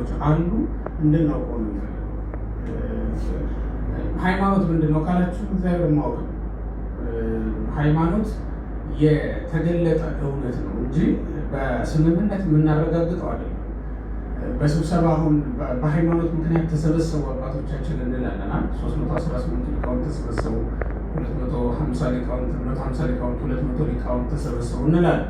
ነገሮች አንዱ እንድናውቀው ነው የሚፈልገው። ሃይማኖት ምንድን ነው ካላችሁ እግዚአብሔር ማወቅ ነው። ሃይማኖት የተገለጠ እውነት ነው እንጂ በስምምነት የምናረጋግጠው አይደለም። በስብሰባ አሁን በሃይማኖት ምክንያት ተሰበሰቡ አባቶቻችን እንላለን። 318 ሊቃውንት ተሰበሰቡ፣ 250 ሊቃውንት፣ 150 ሊቃውንት፣ 200 ሊቃውንት ተሰበሰቡ እንላለን።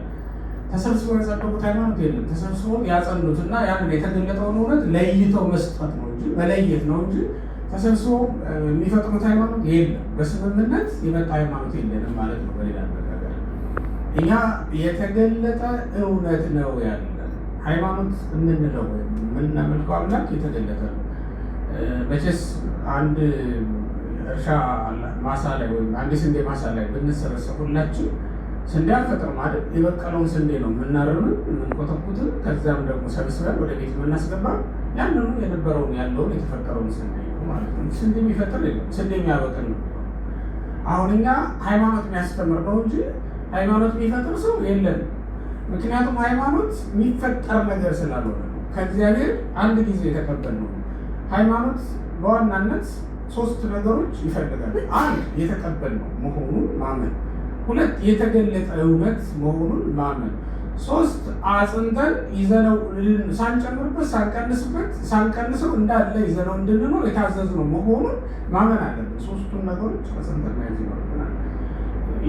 ተሰብስበው ያጸደቁት ሃይማኖት የለም። ተሰብስበው ያጸኑት እና ያንን የተገለጠውን እውነት ለይተው መስጠት ነው እንጂ መለየት ነው እንጂ ተሰብስበው የሚፈጥሩት ሃይማኖት የለም። በስምምነት የመጣ ሃይማኖት የለንም ማለት ነው። በሌላ አነጋገር እኛ የተገለጠ እውነት ነው ያለን ሃይማኖት የምንለው የምናመልከው አምላክ የተገለጠ ነው። መቼስ አንድ እርሻ ማሳ ላይ ወይም አንድ ስንዴ ማሳ ላይ ብንሰበሰብ ሁላችን ስንዴ አንፈጥርም አይደል? የበቀለውን ስንዴ ነው የምናርምን የምንኮተኩትን፣ ከዚያም ደግሞ ሰብስበን ወደ ቤት የምናስገባ ያንኑ የነበረውን ያለውን የተፈጠረውን ስንዴ ነው ማለት ነው። ስንዴ የሚፈጥር የለም፣ ስንዴ የሚያበቅል ነው። አሁን እኛ ሃይማኖት የሚያስተምር ነው እንጂ ሃይማኖት የሚፈጥር ሰው የለም። ምክንያቱም ሃይማኖት የሚፈጠር ነገር ስላልሆነ ነው። ከእግዚአብሔር አንድ ጊዜ የተቀበልነው ሃይማኖት በዋናነት 3 ነገሮች ይፈልጋል። 1 የተቀበልነው መሆኑን ማመን፣ 2 የተገለጠ እውነት መሆኑን ማመን፣ 3 አጽንተን ይዘነው ሳንጨምርበት ሳንቀንሰው እንዳለ ይዘነው እንድንኖር የታዘዝነው መሆኑን ማመን አለብን። 3ቱን ነገሮች አጽንተን መያዝ ይኖርብናል።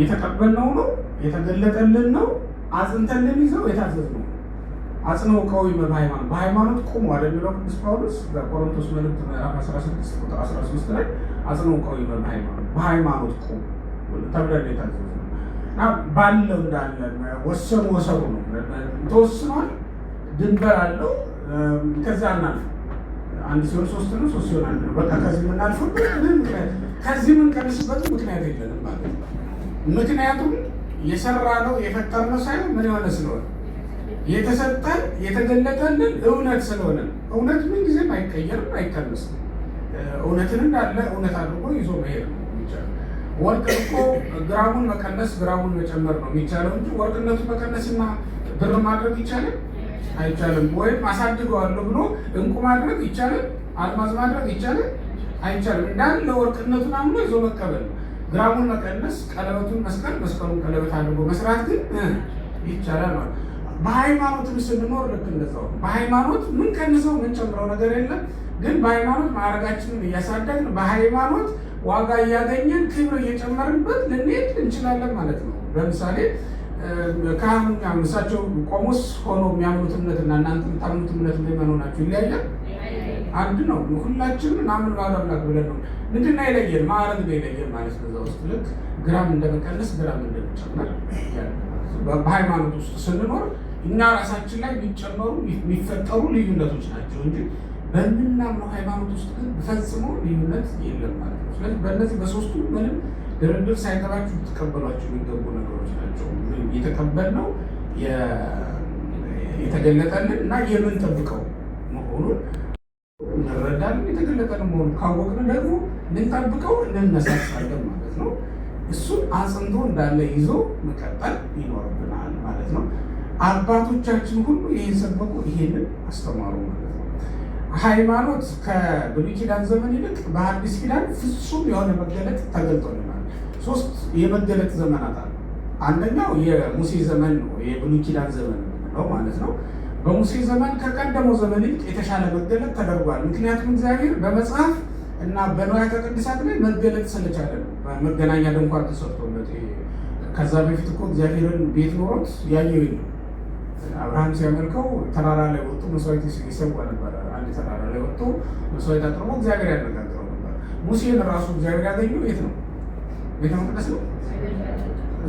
የተቀበልነው ነው፣ የተገለጠልን ነው፣ አጽንተን ልንይዘው የታዘዝነው። አጽንኦ ቀዊመ በሃይማኖት፣ በሃይማኖት ቁሙ የሚለው ቅዱስ ጳውሎስ በቆሮንቶስ መልእክት ምዕራፍ 16 ቁጥር 13 ላይ አጽንኦ ቀዊመ በሃይማኖት፣ በሃይማኖት ቁሙ ተብለን የታዘዝነው እና ባለው እንዳለ ወሰኑ ነው። ተወስኗል፣ ድንበር አለው። ከዛ እናልፍ። 1 ሲሆን 3 ነው፣ 3 ሲሆን 1 ነው። በቃ ከዚህ የምናልፍበት ከዚህ የምንቀንስበት ምክንያት የለንም ማለት ነው። ምክንያቱም የሰራ ነው የፈጠርነው ሳይሆን ምን የሆነ ስለሆነ የተሰጠን የተገለጠልን እውነት ስለሆነ እውነት ምን ጊዜም አይቀየርም፣ አይቀንስም። እውነትን እንዳለ እውነት አድርጎ ይዞ መሄድ ነው የሚቻለው። ወርቅ እኮ ግራሙን መቀነስ ግራሙን መጨመር ነው የሚቻለው እንጂ ወርቅነቱን መቀነስና ብር ማድረግ ይቻላል? አይቻልም። ወይም አሳድገዋለሁ ብሎ እንቁ ማድረግ ይቻላል? አልማዝ ማድረግ ይቻላል? አይቻልም። እንዳለ ወርቅነቱን አምኖ ይዞ መቀበል ነው። ግራሙን መቀነስ፣ ቀለበቱን መስቀል፣ መስቀሉን ቀለበት አድርጎ መስራት ግን ይቻላል ማለት። በሃይማኖትም ስንኖር ልክ እንደዛው በሃይማኖት ምን ቀንሰው ምን ጨምረው ነገር የለም። ግን በሃይማኖት ማዕረጋችንን እያሳደግን በሃይማኖት ዋጋ እያገኘን ክብር እየጨመርንበት ልንሄድ እንችላለን ማለት ነው። ለምሳሌ ካህኑ እሳቸው ቆሞስ ሆኖ የሚያምኑት እምነትና እናንተ የምታምኑት እምነት ምን መሆናችሁ ይለያያል? አንድ ነው። ሁላችንም አምን ባላምላክ ብለን ነው ምንድን ነው የለየን? ማዕረግ ነው የለየን ማለት ነው። እዛ ውስጥ ልክ ግራም እንደመቀነስ ግራም እንደሚጨመር በሃይማኖት ውስጥ ስንኖር እኛ ራሳችን ላይ የሚጨመሩ የሚፈጠሩ ልዩነቶች ናቸው እንጂ በምናምነው ሃይማኖት ውስጥ ግን ፈጽሞ ልዩነት የለም ማለት ነው። ስለዚህ በእነዚህ በ3ቱ ምንም ድርድር ሳይገባችሁ ልትቀበሏቸው የሚገቡ ነገሮች ናቸው። የተቀበልነው የተገለጠልን እና የምንጠብቀው መሆኑን እንረዳለን። የተገለጠልን መሆኑን ካወቅን ደግሞ ልንጠብቀው እንነሳሳለን ማለት ነው። እሱን አጽንቶ እንዳለ ይዞ መቀጠል ይኖርብናል ማለት ነው። አባቶቻችን ሁሉ ይህን ሰበኩ፣ ይሄንን አስተማሩ ማለት ነው። ሃይማኖት ከብሉይ ኪዳን ዘመን ይልቅ በሐዲስ ኪዳን ፍጹም የሆነ መገለጥ ተገልጦልናል። 3 የመገለጥ ዘመናት አሉ። አንደኛው የሙሴ ዘመን ነው፣ የብሉይ ኪዳን ዘመን ነው ማለት ነው። በሙሴ ዘመን ከቀደመው ዘመን ይልቅ የተሻለ መገለጥ ተደርጓል። ምክንያቱም እግዚአብሔር በመጽሐፍ እና በንዋያተ ቅድሳት ላይ መገለጥ ስለቻለ ነው። መገናኛ ድንኳን ተሰርቶለት። ከዛ በፊት እኮ እግዚአብሔርን ቤት ኖሮት ያየው የለም። አብርሃም ሲያመልከው ተራራ ላይ ወጥቶ መስዋዕት ይሰዋ ነበር። አንድ ተራራ ላይ ወጥቶ መስዋዕት አቅርቦ እግዚአብሔር ያነጋግረው ነበር። ሙሴን ራሱ እግዚአብሔር ያገኘው የት ነው? ቤተ መቅደስ ነው።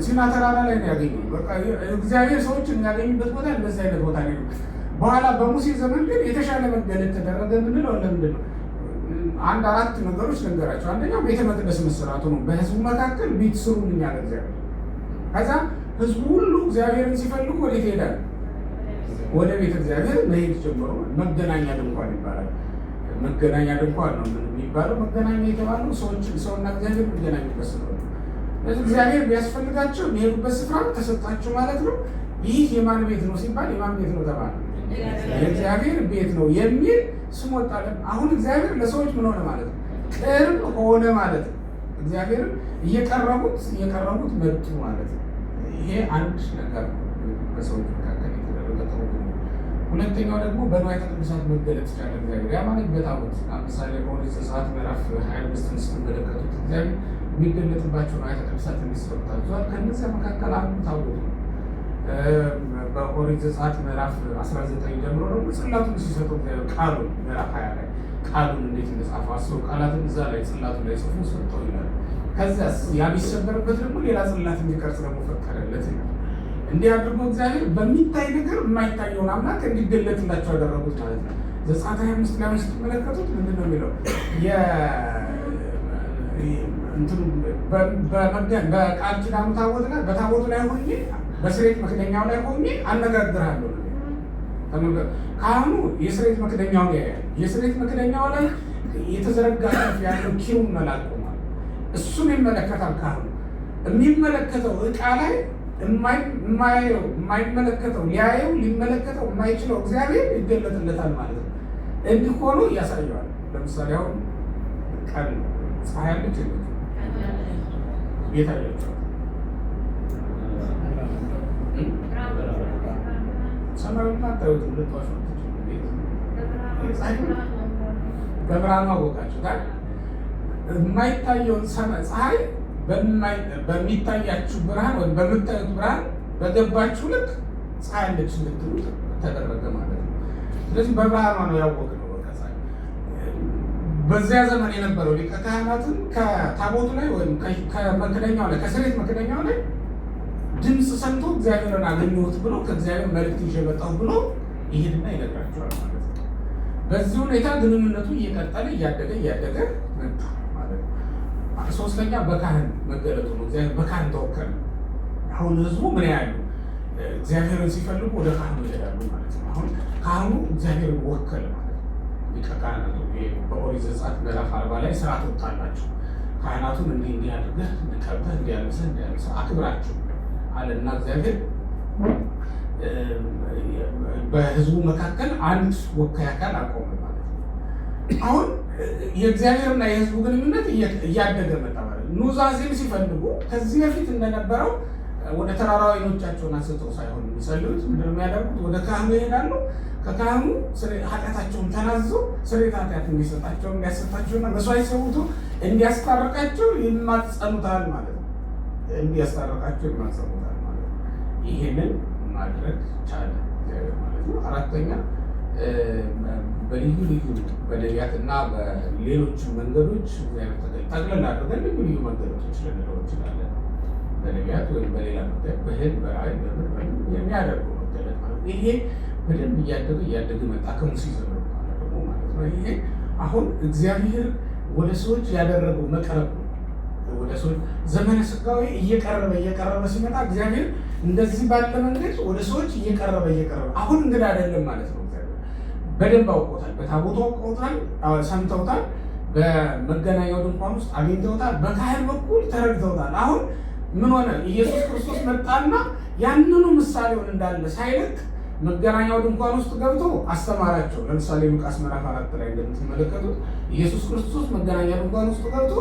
ሲና ተራራ ላይ ነው ያገኘው። በቃ እግዚአብሔር ሰዎችን የሚያገኙበት ቦታ እንደዚህ አይነት ቦታ ነው። በኋላ በሙሴ ዘመን ግን የተሻለ መገለጥ ተደረገ። የምንለው ለምንድን ነው? 4 ነገሮች ነገራቸው። አንደኛው ቤተ መቅደስ መሰራቱ ነው። በህዝቡ መካከል ቤት ስሩልኝ አለ እግዚአብሔር። ከዛ ህዝቡ ሁሉ እግዚአብሔርን ሲፈልጉ ወዴት ይሄዳል? ወደ ቤተ እግዚአብሔር መሄድ ጀምሮ መገናኛ ድንኳን ይባላል። መገናኛ ድንኳን ነው የሚባለው። መገናኛ የተባለው ሰውና እግዚአብሔር የሚገናኙበት ስለሆነ እግዚአብሔር ቢያስፈልጋቸው የሚሄዱበት ስፍራ ተሰጣቸው ማለት ነው። ይህ የማን ቤት ነው ሲባል የማን ቤት ነው ተባለ? የእግዚአብሔር ቤት ነው የሚል ስም ወጣለን። አሁን እግዚአብሔር ለሰዎች ምን ሆነ ማለት ነው? ቅርብ ሆነ ማለት ነው። እግዚአብሔርን እየቀረቡት መጡ ማለት ነው። ይሄ አንድ ነገር ነው በሰዎች መካከል የተደረገ ተወግኖ። ሁለተኛው ደግሞ በንዋየ ቅድሳት መገለጥ ይቻላል እግዚአብሔር። ያ ማለት በታቦት ለምሳሌ ኦሪት ዘጸአት ምዕራፍ 25ን ስትመለከቱት እግዚአብሔር የሚገለጥባቸው ንዋየ ቅድሳት የሚሰሩ ታዟል። ከእነዚያ መካከል አንዱ ታቦት ነው። በኦሪት ዘጸአት ምዕራፍ 19 ጀምሮ ደግሞ ጽላቱን ሲሰጡ ቃሉን ምዕራፍ 20 ላይ ቃሉን እንዴት እንደጻፈው አስሩ ቃላትን እዛ ላይ ጽላቱ ላይ ጽፎ ሰጥተው ይላል። ከዚያስ ያ ቢሰበርበት ደግሞ ሌላ ጽላት እንዲቀርጽ ደግሞ ፈቀደለት ይላል። እንዲህ አድርጎ እግዚአብሔር በሚታይ ነገር የማይታየውን አምላክ እንዲገለጥላቸው ያደረጉት ማለት ነው። ዘጸአት 25 ላይ ስትመለከቱት ምንድን ነው የሚለው? በቃል ኪዳኑ ታቦት ላይ በታቦቱ ላይ ሆኜ በስሬት መክደኛው ላይ ሆኜ አነጋግርሃለሁ። ካህኑ የስሬት መክደኛው ላይ ያያል። የስሬት መክደኛው ላይ የተዘረጋ ከፍ ያለው ኪሩብ መልአክ ቆሟል። እሱን ይመለከታል። ካህኑ የሚመለከተው ዕቃ ላይ የማይመለከተው ሊመለከተው የማይችለው እግዚአብሔር ይገለጥለታል ማለት ነው። እንዲህ ሆኖ እያሳየዋል። ለምሳሌ አሁን ቀን ፀሐይ አለች ቤት አለች ሰማዩና ታዩት ልትዋሹ በብርሃኑ አወቃችሁ ጋር የማይታየውን ፀሐይ በሚታያችሁ ብርሃን ወይም በምታዩት ብርሃን በገባችሁ ልክ ፀሐይ አለች እንድትሉ ተደረገ ማለት ነው። ስለዚህ በብርሃኗ ነው ያወቅነው። በዚያ ዘመን የነበረው ሊቀ ካህናትን ከታቦቱ ላይ ወይም ከመክደኛው ላይ ከስሬት መክደኛው ላይ ድምፅ ሰምቶ እግዚአብሔርን አገኘሁት ብሎ ከእግዚአብሔር መልእክት ይዤ መጣሁ ብሎ ይሄድና ይነግራቸዋል ማለት ነው። በዚህ ሁኔታ ግንኙነቱ እየቀጠለ እያደገ መጣ ማለት ነው። ሶስተኛ በካህን መገለጡ ነው። እግዚአብሔር በካህን ተወከለ። አሁን ህዝቡ ምን ያሉ እግዚአብሔርን ሲፈልጉ ወደ ካህኑ ይሄዳሉ ማለት ነው። አሁን ካህኑ እግዚአብሔርን ወከለ ማለት ነው። ሊቀ ካህናቱ በኦሪት ዘጸአት ምዕራፍ 40 ላይ ስርዓት ወጣላቸው። ካህናቱን እንዲህ አድርገህ ቀብተህ እንዲያልብሰህ አክብራቸው አለና እግዚአብሔር በህዝቡ መካከል አንድ ወካይ አካል አቆመ ማለት ነው። አሁን የእግዚአብሔርና የህዝቡ ግንኙነት እያደገ መጣ ማለት ነው። ኑዛዜም ሲፈልጉ ከዚህ በፊት እንደነበረው ወደ ተራራው ዓይኖቻቸውን አንስተው ሳይሆን የሚጸልዩት ምንድን ነው የሚያደርጉት? ወደ ካህኑ ይሄዳሉ። ከካህኑ ኃጢአታቸውን ተናዘው ስርየተ ኃጢአት እንዲሰጣቸው እንዲያሰጣቸውና መስዋዕት ሰውቶ እንዲያስታርቃቸው ይማጸኑታል ማለት ነው። እንዲያስታርቃቸው ይማጸኑታል ማለት ነው። ይሄንን ማድረግ ቻለ ማለት ነው። አራተኛ በልዩ ልዩ በነቢያትና በሌሎች መንገዶች ጠቅለል አድርገን ልዩ ልዩ መንገዶች ልንለው እንችላለን። በነቢያት ወይም በሌላ መንገድ በህልም በራእይ የሚያደርገው መገለጥ ማለት ነው። ይሄ በደንብ እያደገ መጣ ከሙሴ ዘመን ደግሞ ማለት ነው። ይሄ አሁን እግዚአብሔር ወደ ሰዎች ያደረገው መቅረብ ነው። ወደ ሰዎች ዘመነ ስጋዌ እየቀረበ ሲመጣ እግዚአብሔር እንደዚህ ባለ መንገድ ወደ ሰዎች እየቀረበ አሁን እንግዳ አይደለም ማለት ነው። እግዚአብሔር በደንብ አውቆታል። በታቦቱ አውቆታል፣ ሰምተውታል። በመገናኛው ድንኳን ውስጥ አግኝተውታል። በካህን በኩል ተረድተውታል። አሁን ምን ሆነ? ኢየሱስ ክርስቶስ መጣና ያንኑ ምሳሌውን እንዳለ ሳይለቅ መገናኛው ድንኳን ውስጥ ገብቶ አስተማራቸው። ለምሳሌ ሉቃስ ምዕራፍ 4 ላይ እንደምትመለከቱት ኢየሱስ ክርስቶስ መገናኛ ድንኳን ውስጥ ገብቶ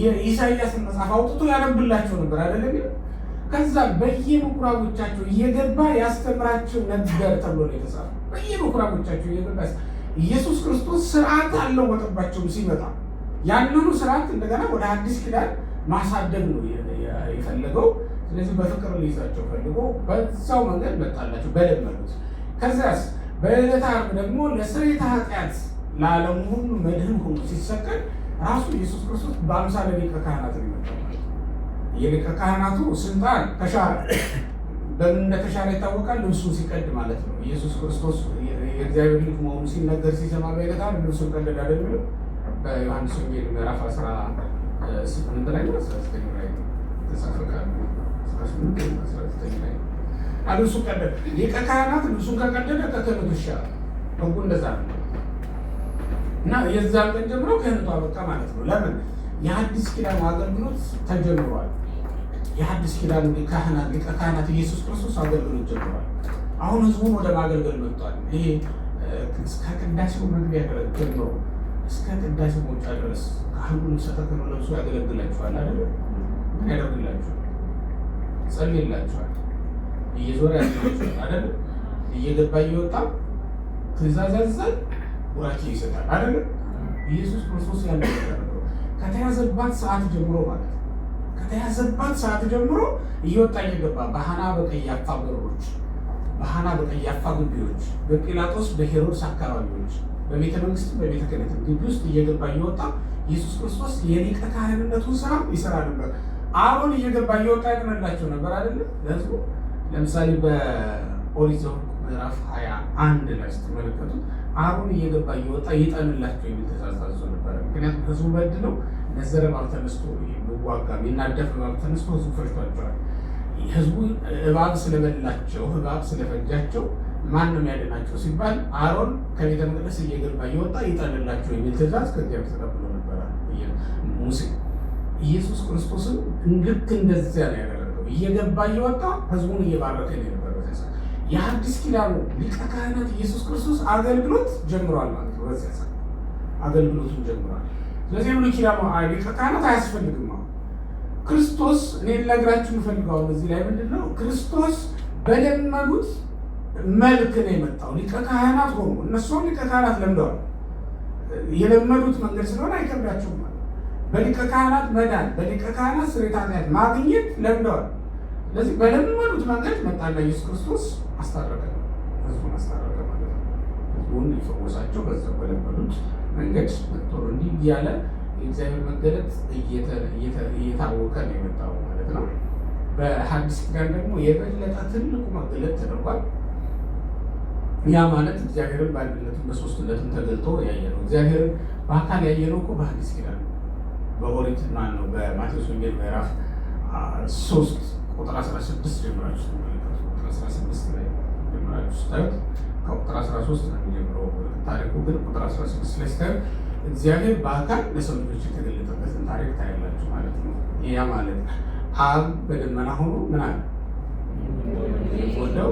የኢሳይያስን መጽሐፍ አውጥቶ ያነብላቸው ነበር አይደለም? ከዛ በየምኩራቦቻቸው እየገባ ያስተምራቸው ነበር ተብሎ ነው የተጻፈው። በየምኩራቦቻቸው እየገባ ኢየሱስ ክርስቶስ ስርዓት አልለወጠባቸውም። ሲመጣ ያንኑ ስርዓት እንደገና ወደ አዲስ ኪዳን ማሳደግ ነው የፈለገው። ስለዚህ በፍቅር ሊይዛቸው ፈልጎ በዛው መንገድ መጣላቸው በለመዱት። ከዚያስ በዕለተ ዓርብ ደግሞ ለስርየተ ኃጢአት ለዓለሙ ሁሉ መድህን ሆኖ ሲሰቀል ራሱ ኢየሱስ ክርስቶስ በአምሳለ ሊቀ ካህናት ይመጣል። የሊቀ ካህናቱ ስልጣን ተሻረ። በምን እንደተሻረ ይታወቃል። ልብሱን ሲቀድ ማለት ነው። ኢየሱስ ክርስቶስ የእግዚአብሔር ልጅ መሆኑ ሲነገር ሲሰማ በዕለተ ዓርብ ልብሱን ቀደደ አይደል? በዮሐንስ ወንጌል ምዕራፍ 18 ላይ 19 ላይ ተጻፈ። ልብሱ ቀደደ። ሊቀ ካህናት ልብሱን ከቀደደ ከክህነቱ ይሻላል። ህጉ እንደዛ ነው እና የዛን ቀን ጀምሮ ክህነቱ አበቃ ማለት ነው። ለምን? የሐዲስ ኪዳኑ አገልግሎት ተጀምሯል። የሐዲስ ኪዳኑ ሊቀ ካህናት ኢየሱስ ክርስቶስ አገልግሎት ጀምሯል። አሁን ህዝቡን ወደ ማገልገል መጥቷል። ይሄ እስከ ቅዳሴው መግቢያ ጀምሮ እስከ ቅዳሴው መውጫ ድረስ ካህኑ ልብሰ ተክህኖ ለብሶ ያገለግላችኋል አይደል? ምን ያደርግላችኋል? ጸልይላችኋል፣ እየዞረ ያላችኋል አይደል? እየገባ እየወጣ ትእዛዝ ያዛል፣ ቡራኬ ይሰጣል አይደል? ኢየሱስ ክርስቶስ ያደረገው ከተያዘባት ሰዓት ጀምሮ ማለት ነው። ከተያዘባት ሰዓት ጀምሮ እየወጣ እየገባ በሐና በቀያፋ በሮች፣ በሐና በቀያፋ ግቢዎች፣ በጲላጦስ በሄሮድስ አካባቢዎች፣ በቤተ መንግስት በቤተ ክህነት ግቢ ውስጥ እየገባ እየወጣ ኢየሱስ ክርስቶስ የሊቀ ካህንነቱን ስራ ይሰራ ነበር። አሮን እየገባ እየወጣ ያቅንላቸው ነበር አይደለም ለህዝቡ። ለምሳሌ በኦሪት ዘኍልቍ ምዕራፍ 21 ላይ ስትመለከቱ አሮን እየገባ እየወጣ ይጠንላቸው የሚል ትእዛዝ ታዞ ነበረ። ምክንያቱም ህዝቡ በድለው ነዘረ እባብ ተነስቶ የሚዋጋ የሚናደፍ እባብ ተነስቶ ህዝቡ ፈጅቷቸዋል። ህዝቡ እባብ ስለበላቸው እባብ ስለፈጃቸው ማንም ያድናቸው ሲባል አሮን ከቤተ መቅደስ እየገባ እየወጣ ይጠንላቸው የሚል ትእዛዝ ከእግዚአብሔር ተቀብሎ ነበረ ሙሴ። ኢየሱስ ክርስቶስን ልክ እንደዚያ ነው ያደረገው። እየገባ እየወጣ ህዝቡን እየባረከ ነው የነበረው። የአዲስ ኪዳኑ ሊቀ ካህናት ኢየሱስ ክርስቶስ አገልግሎት ጀምሯል ማለት ነው። በዚያ ሰዓት አገልግሎቱን ጀምሯል። ስለዚህ ብሉይ ኪዳኑ ሊቀ ካህናት አያስፈልግም። ክርስቶስ እኔ ልነግራችሁ የምፈልገው እዚህ ላይ ምንድን ነው? ክርስቶስ በለመዱት መልክ ነው የመጣው። ሊቀ ካህናት ሆኑ። እነሱም ሊቀ ካህናት ለምደዋል። የለመዱት መንገድ ስለሆነ አይከብዳቸውም ማለት በሊቀ ካህናት መዳን፣ በሊቀ ካህናት ስርየተ ኃጢአት ማግኘት ለምደዋል። ስለዚህ በለመዱት መንገድ መጣና ኢየሱስ ክርስቶስ አስታረቀ፣ ህዝቡን አስታረቀ ማለት ነው። ህዝቡን ሊፈወሳቸው በዛ በለመዱት መንገድ መጥቶ እንዲህ እያለ የእግዚአብሔር መገለጥ እየታወቀ ነው የመጣው ማለት ነው። በሐዲስ ኪዳን ደግሞ የበለጠ ትልቁ መገለጥ ተደርጓል። ያ ማለት እግዚአብሔርን በአንድነቱም በሶስትነቱም ተገልጦ ያየ ነው። እግዚአብሔርን በአካል ያየነው እኮ በሐዲስ ኪዳን ነው። በኦሪት ነው በማቴዎስ ወንጌል ምዕራፍ 3 ቁጥር 16 ጀምራችሁ ተመልከቱ። ቁጥር 16 ላይ ጀምራችሁ ስታዩት ከቁጥር 13 ነው የሚጀምረው ታሪኩ። ግን ቁጥር 16 ላይ ስታዩት እግዚአብሔር በአካል ለሰው ልጆች የተገለጠበትን ታሪክ ታያላችሁ ማለት ነው። ያ ማለት አብ በደመና ሆኖ ምን አለ? ወደው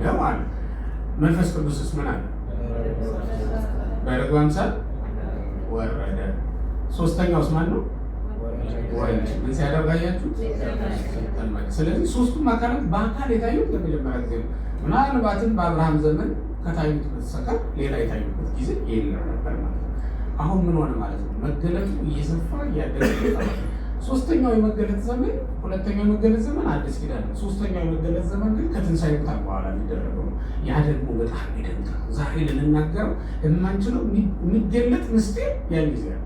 ነው አለ። መንፈስ ቅዱስስ ምን አለ? በርግብ አምሳል ወረደ። ሶስተኛውስ ማን ነው? ወልድ። ምን ሲያደርጋያችሁት? ስለዚህ ሶስቱም አካላት በአካል የታዩት ለመጀመሪያ ጊዜ ነው። ምናልባትም በአብርሃም ዘመን ከታዩት በስተቀር ሌላ የታዩበት ጊዜ የለም ነበር ማለት ነው። አሁን ምን ሆነ ማለት ነው? መገለጡ እየሰፋ እያደገ ሶስተኛው የመገለጥ ዘመን፣ ሁለተኛው የመገለጥ ዘመን አዲስ ኪዳን ነው። ሶስተኛው የመገለጥ ዘመን ግን ከትንሣኤ ሙታን በኋላ የሚደረገው ነው። ያ ደግሞ በጣም ይደንቃል። ዛሬ ልንናገረው የማንችለው የሚገለጥ ምስጢር ያን ጊዜ ያለ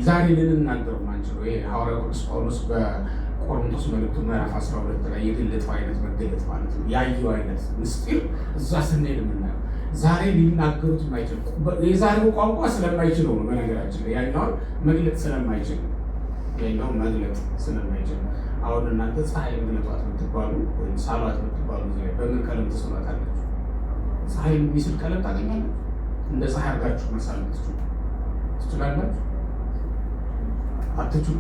ዛሬ ልንናገረው የማንችለው ይሄ ሐዋርያው ቅዱስ ጳውሎስ በቆሮንቶስ መልእክቱ ምዕራፍ 12 ላይ የገለጠው አይነት መገለጥ ማለት ነው። ያየው አይነት ምስጢር እዛ ስንሄድ የምናየው ዛሬ ሊናገሩት የማይችል የዛሬው ቋንቋ ስለማይችለው ነው። በነገራችን ላይ ያኛውን መግለጥ ስለማይችል ነው። ያኛውን መግለጥ ስለማይችል ነው። አሁን እናንተ ፀሐይ መግለጧት የምትባሉ ወይም ሳሏት የምትባሉ ላይ በምን ቀለም ትስሏታላችሁ? ፀሐይ የሚስል ቀለም ታገኛላችሁ? እንደ ፀሐይ አድርጋችሁ መሳል ትችላላችሁ? አትችሉ።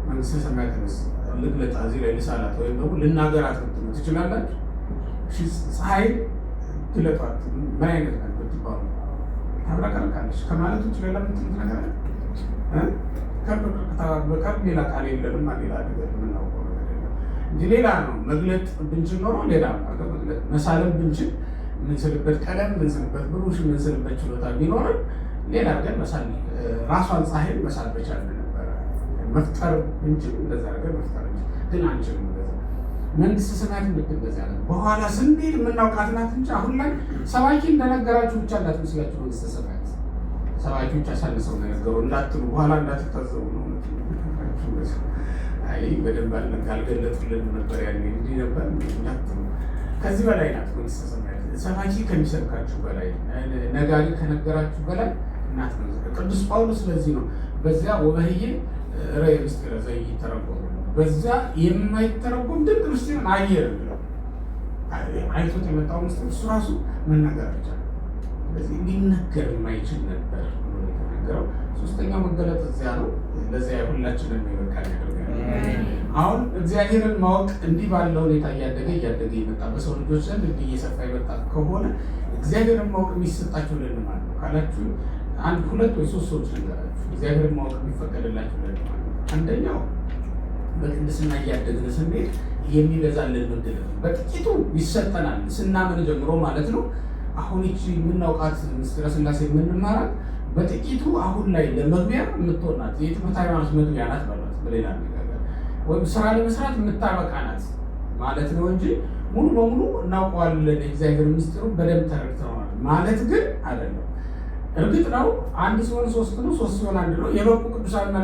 መንግስተ ሰማያትንስ ልግለጣ እዚህ ላይ ልሳላት ወይም ደግሞ ልናገራት ትችላላችሁ? ፀሐይ ግለጧት ምን አይነት ነው ብትባሉ ታብራቀርቃለች ከማለት ውጭ ሌላ ምትሉት ነገር አለ? በቀር ሌላ ቃል የለንም። ሌላ ነገር የምናውቀው ነገር የለም እንጂ ሌላ ነው። መግለጥ ብንችል ኖሮ ሌላ ነገር መግለጥ መሳለም ብንችል የምንስልበት ቀለም የምንስልበት ብሩሽ የምንስልበት ችሎታ ቢኖርም ሌላ ነገር መሳል ራሷን ፀሐይን መሳል በቻል ነበረ። መፍጠር ብንችል እንደዛ ነገር መፍጠር ግን አንችልም። መንግስተ ሰማያት ልክ እንደዚያ ነው። በኋላ ስንሄድ የምናውቃት ናት እንጂ አሁን ላይ ሰባኪ እንደነገራችሁ ብቻ እንዳትመስላችሁ። መንግስተ ሰማያት ሰባኪዎች አሳንሰው ነው የነገሩ እንዳትሉ፣ በኋላ እንዳትታዘቡ ነው። አይ በደንብ አልገለጡልን ነበር ያኔ እንዲህ ነበር እንዳትሉ። ከዚህ በላይ ናት መንግስተ ሰማያት። ሰባኪ ከሚሰብካችሁ በላይ፣ ነጋሪ ከነገራችሁ በላይ እናት ነው። ቅዱስ ጳውሎስ ስለዚህ ነው በዚያ ወበህዬ ራእየ ምስጢረ ዘኢይተረጎም በዚያ የማይተረጎም ድንቅ ምስጢርን አየ ነው። አይቶት የመጣው ምስጢር እሱ ራሱ መናገር አልቻለም። ስለዚህ ሊነገር የማይችል ነበር የሚናገረው። ሶስተኛው መገለጥ እዚያ ነው። ለዚያ ሁላችንም ይበቃል ያደርጋል። አሁን እግዚአብሔርን ማወቅ እንዲህ ባለ ሁኔታ እያደገ ይመጣ በሰው ልጆች ዘንድ እንዲህ እየሰፋ ይመጣ ከሆነ እግዚአብሔርን ማወቅ የሚሰጣቸው ለማለት ነው ካላችሁ አንድ ሁለት ወይ ሶስት ሰዎች ነገራችሁ እግዚአብሔርን ማወቅ የሚፈቀድላችሁ ለማለት ነው። አንደኛው በቅድስና እያደግን ስንሄድ የሚበዛልን መገለጥ በጥቂቱ ይሰጠናል ስናምን ጀምሮ ማለት ነው። አሁን ይቺ የምናውቃት ምስጢረ ሥላሴ የምንማራት በጥቂቱ አሁን ላይ ለመግቢያ የምትሆናት የትምህርት ሃይማኖት መግቢያ ናት ማለት በሌላ አነጋገር ወይም ስራ ለመስራት የምታበቃ ናት ማለት ነው እንጂ ሙሉ በሙሉ እናውቀዋለን የእግዚአብሔር ምስጢሩ በደንብ ተረድተናል ማለት ግን አይደለም። እርግጥ ነው አንድ ሲሆን ሶስት ነው፣ ሶስት ሲሆን አንድ ነው። የበቁ ቅዱሳንም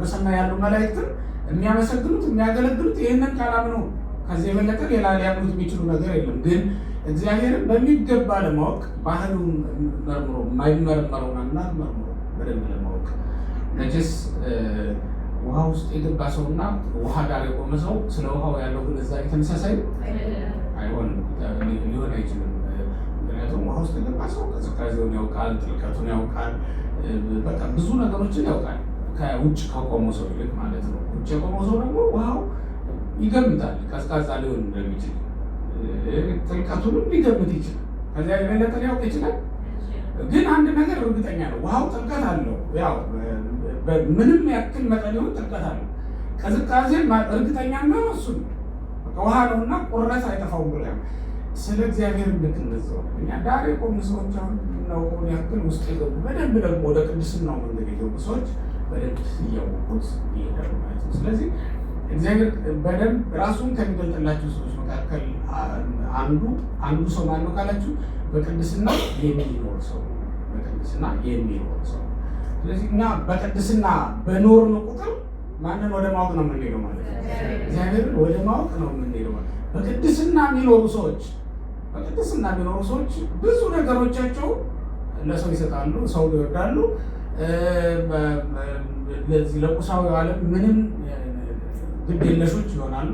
በሰማይ ያሉ መላእክትም የሚያመሰግኑት የሚያገለግሉት ይህንን ቃል አምነው ከዚህ የበለጠ ሌላ ሊያምኑት የሚችሉ ነገር የለም። ግን እግዚአብሔርን በሚገባ ለማወቅ ባህሉን መርምሮ የማይመረመረውና መርምሮ በደንብ ለማወቅ መቼስ ውሃ ውስጥ የገባ ሰውና ውሃ ዳር የቆመ ሰው ስለ ውሃው ያለው ግንዛቤ ተመሳሳይ አይሆንም፣ ሊሆን አይችልም። ምክንያቱም ውሃ ውስጥ የገባ ሰው ቅዝቃዜውን ያውቃል፣ ጥልቀቱን ያውቃል፣ በቃ ብዙ ነገሮችን ያውቃል ከውጭ ከቆመው ሰው ይልቅ ማለት ነው። ውጭ የቆመው ሰው ደግሞ ውሃው ይገምታል፣ ቀዝቃዛ ሊሆን እንደሚችል ጥልቀቱንም ሊገምት ይችላል። ከዚያ የበለጠ ሊያውቅ ይችላል። ግን አንድ ነገር እርግጠኛ ነው፣ ውሃው ጥልቀት አለው። ያው ምንም ያክል መጠን ይሁን ጥልቀት አለው። ቅዝቃዜን እርግጠኛ ነው እሱ ውሃ ነውና ቁረት አይጠፋውም ብሎ ስለ እግዚአብሔር ልክ እንደዛው እኛ ዳር የቆሙ ሰዎች አሁን እናውቀውን ያክል ውስጥ የገቡ በደንብ ደግሞ ወደ ቅድስናው መንገድ የገቡ ሰዎች በደንብ እያወቁት ይሄዳሉ ማለት ነው። ስለዚህ እግዚአብሔር በደንብ ራሱን ከሚገልጥላቸው ሰዎች መካከል አንዱ ሰው ማነው ካላችሁ በቅድስና የሚኖር ሰው፣ በቅድስና የሚኖር ሰው። ስለዚህ እኛ በቅድስና በኖርን ቁጥር ማንን ወደ ማወቅ ነው የምንሄደው ማለት ነው? እግዚአብሔርን ወደ ማወቅ ነው የምንሄደው ማለት ነው። በቅድስና የሚኖሩ ሰዎች ብዙ ነገሮቻቸው ለሰው ይሰጣሉ፣ ሰው ይወዳሉ። ለዚህ ለቁሳዊ ዓለም ምንም ግድ የለሾች ይሆናሉ።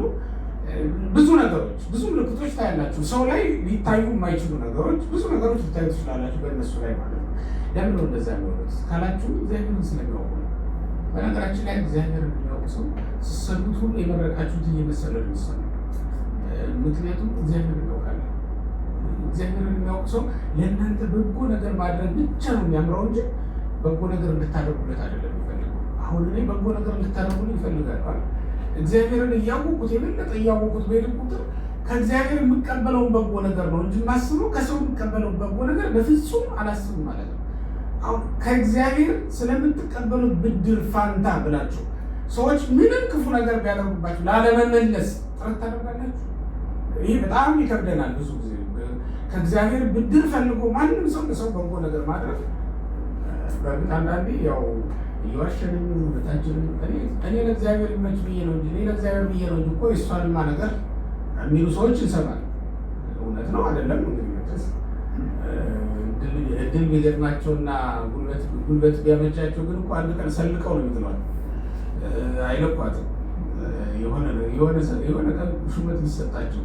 ብዙ ነገሮች ብዙ ምልክቶች ታያላችሁ። ሰው ላይ ሊታዩ የማይችሉ ነገሮች ብዙ ነገሮች ሊታዩ ትችላላችሁ በእነሱ ላይ ማለት ነው። ለምን ነው እንደዛ የሚሆኑት ካላችሁ እግዚአብሔርን ስለሚያውቁ ነው። በነገራችን ላይ እግዚአብሔርን የሚያውቁ ሰው ስትሰሩት ሁሉ የመረቃችሁት እየመሰለ ነው የሚሰማው። ምክንያቱም እግዚአብሔርን ያውቃል። እግዚአብሔርን የሚያውቅ ሰው ለእናንተ በጎ ነገር ማድረግ ብቻ ነው የሚያምረው እንጂ በጎ ነገር እንድታደርጉለት አይደለም የሚፈልገው። አሁን እኔ በጎ ነገር እንድታደርጉልኝ ይፈልጋል። እግዚአብሔርን እያወቁት የበለጠ እያወቁት በሄድ ቁጥር ከእግዚአብሔር የምቀበለውን በጎ ነገር ነው እንጂ ማስበው ከሰው የምቀበለውን በጎ ነገር በፍጹም አላስብም ማለት ነው። አሁን ከእግዚአብሔር ስለምትቀበሉት ብድር ፋንታ ብላችሁ ሰዎች ምንም ክፉ ነገር ቢያደርጉባችሁ ላለመመለስ ጥረት ታደርጋላችሁ። ይህ በጣም ይከብደናል። ብዙ ጊዜ ከእግዚአብሔር ብድር ፈልጎ ማንም ሰው ለሰው በጎ ነገር ማድረግ በእርግጥ አንዳንዴ ያው እየዋሸንም በታችንም እኔ ለእግዚአብሔር ይመች ብዬ ነው እንጂ ለእግዚአብሔር ብዬ ነው እንጂ እኮ የእሷንማ ነገር የሚሉ ሰዎች እንሰማለን። እውነት ነው አይደለም? እንግዲህ መቼስ እድል ቢገጥማቸውና ጉልበት ቢያመቻቸው ግን እኮ አንድ ቀን ሰልቀው ነው የምትለዋል፣ አይለቋትም። የሆነ ቀን ሹመት ሊሰጣቸው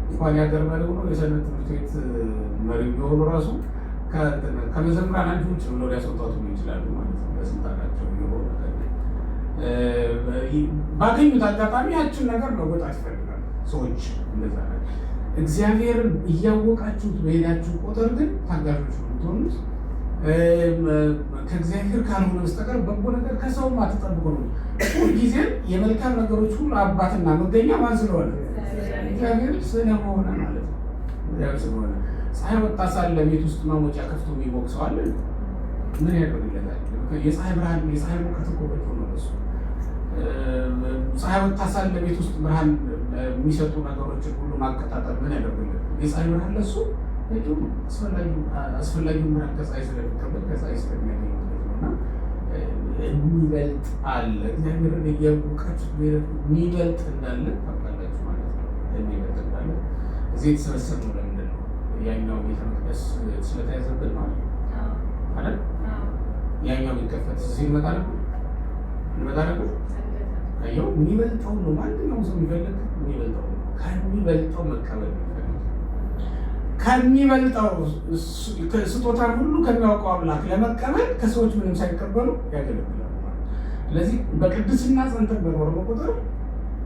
እንኳን የሀገር መሪ ሆኖ የሰንበት ትምህርት ቤት መሪ ቢሆኑ ራሱ ከመዘምራን አንዱ ውጭ ብለው ሊያስወጣቱ ይችላሉ ማለት ነው። በስልጣናቸው ባገኙት አጋጣሚ ያችን ነገር መወጣት ይፈልጋሉ ሰዎች። እንደዛ እግዚአብሔርን እያወቃችሁት በሄዳችሁ ቁጥር ግን ታጋሾች ነው የምትሆኑት። ከእግዚአብሔር ካልሆነ በስተቀር በጎ ነገር ከሰውም አትጠብቁ ነው። ሁልጊዜም የመልካም ነገሮች ሁሉ አባትና መገኛ ማን ስለሆነ? እግዚአብሔር ስለሆነ ማለት ነው። እግዚአብሔር ስለሆነ ፀሐይ ወጣ ሳለ ቤት ውስጥ ማሞቂያ ከፍቶ የሚሞቅ ሰው አለ? ምን ያደርግለታል? የፀሐይ ብርሃን የፀሐይ ሙቀት እኮ በቂ ነው እሱ። ፀሐይ ወጣ ሳለ ቤት ውስጥ ብርሃን የሚሰጡ ነገሮችን ሁሉ ማቀጣጠል ምን ያደርግለታል? የፀሐይ ብርሃን ለሱ በቂ ነው። አስፈላጊውን ብርሃን ከፀሐይ ስለሚቀበል ከፀሐይ ስለሚያገኝ እና የሚበልጥ አለ። እግዚአብሔርን እያወቃችሁ የሚበልጥ እንዳለ ታውቃላችሁ ማለት ነው። የሚበልጥ እንዳለ እዚህ የተሰበሰብነው ለምንድን ነው? ያኛው ቤተ መቅደስ ስለተያዘብን ማለት ነው አይደል? ያኛው ቢከፈት እዚህ እንመጣ ነበር። አየው፣ የሚበልጠው ነው ማንኛውም ሰው የሚፈልግ የሚበልጠው ነው። ከሚበልጠው መቀበል የሚፈልግ ከሚበልጠው ስጦታን ሁሉ ከሚያውቀው አምላክ ለመቀበል ከሰዎች ምንም ሳይቀበሉ ያገለግላሉ ማለት ነው። ስለዚህ በቅድስና ጸንተን በኖርነው ቁጥር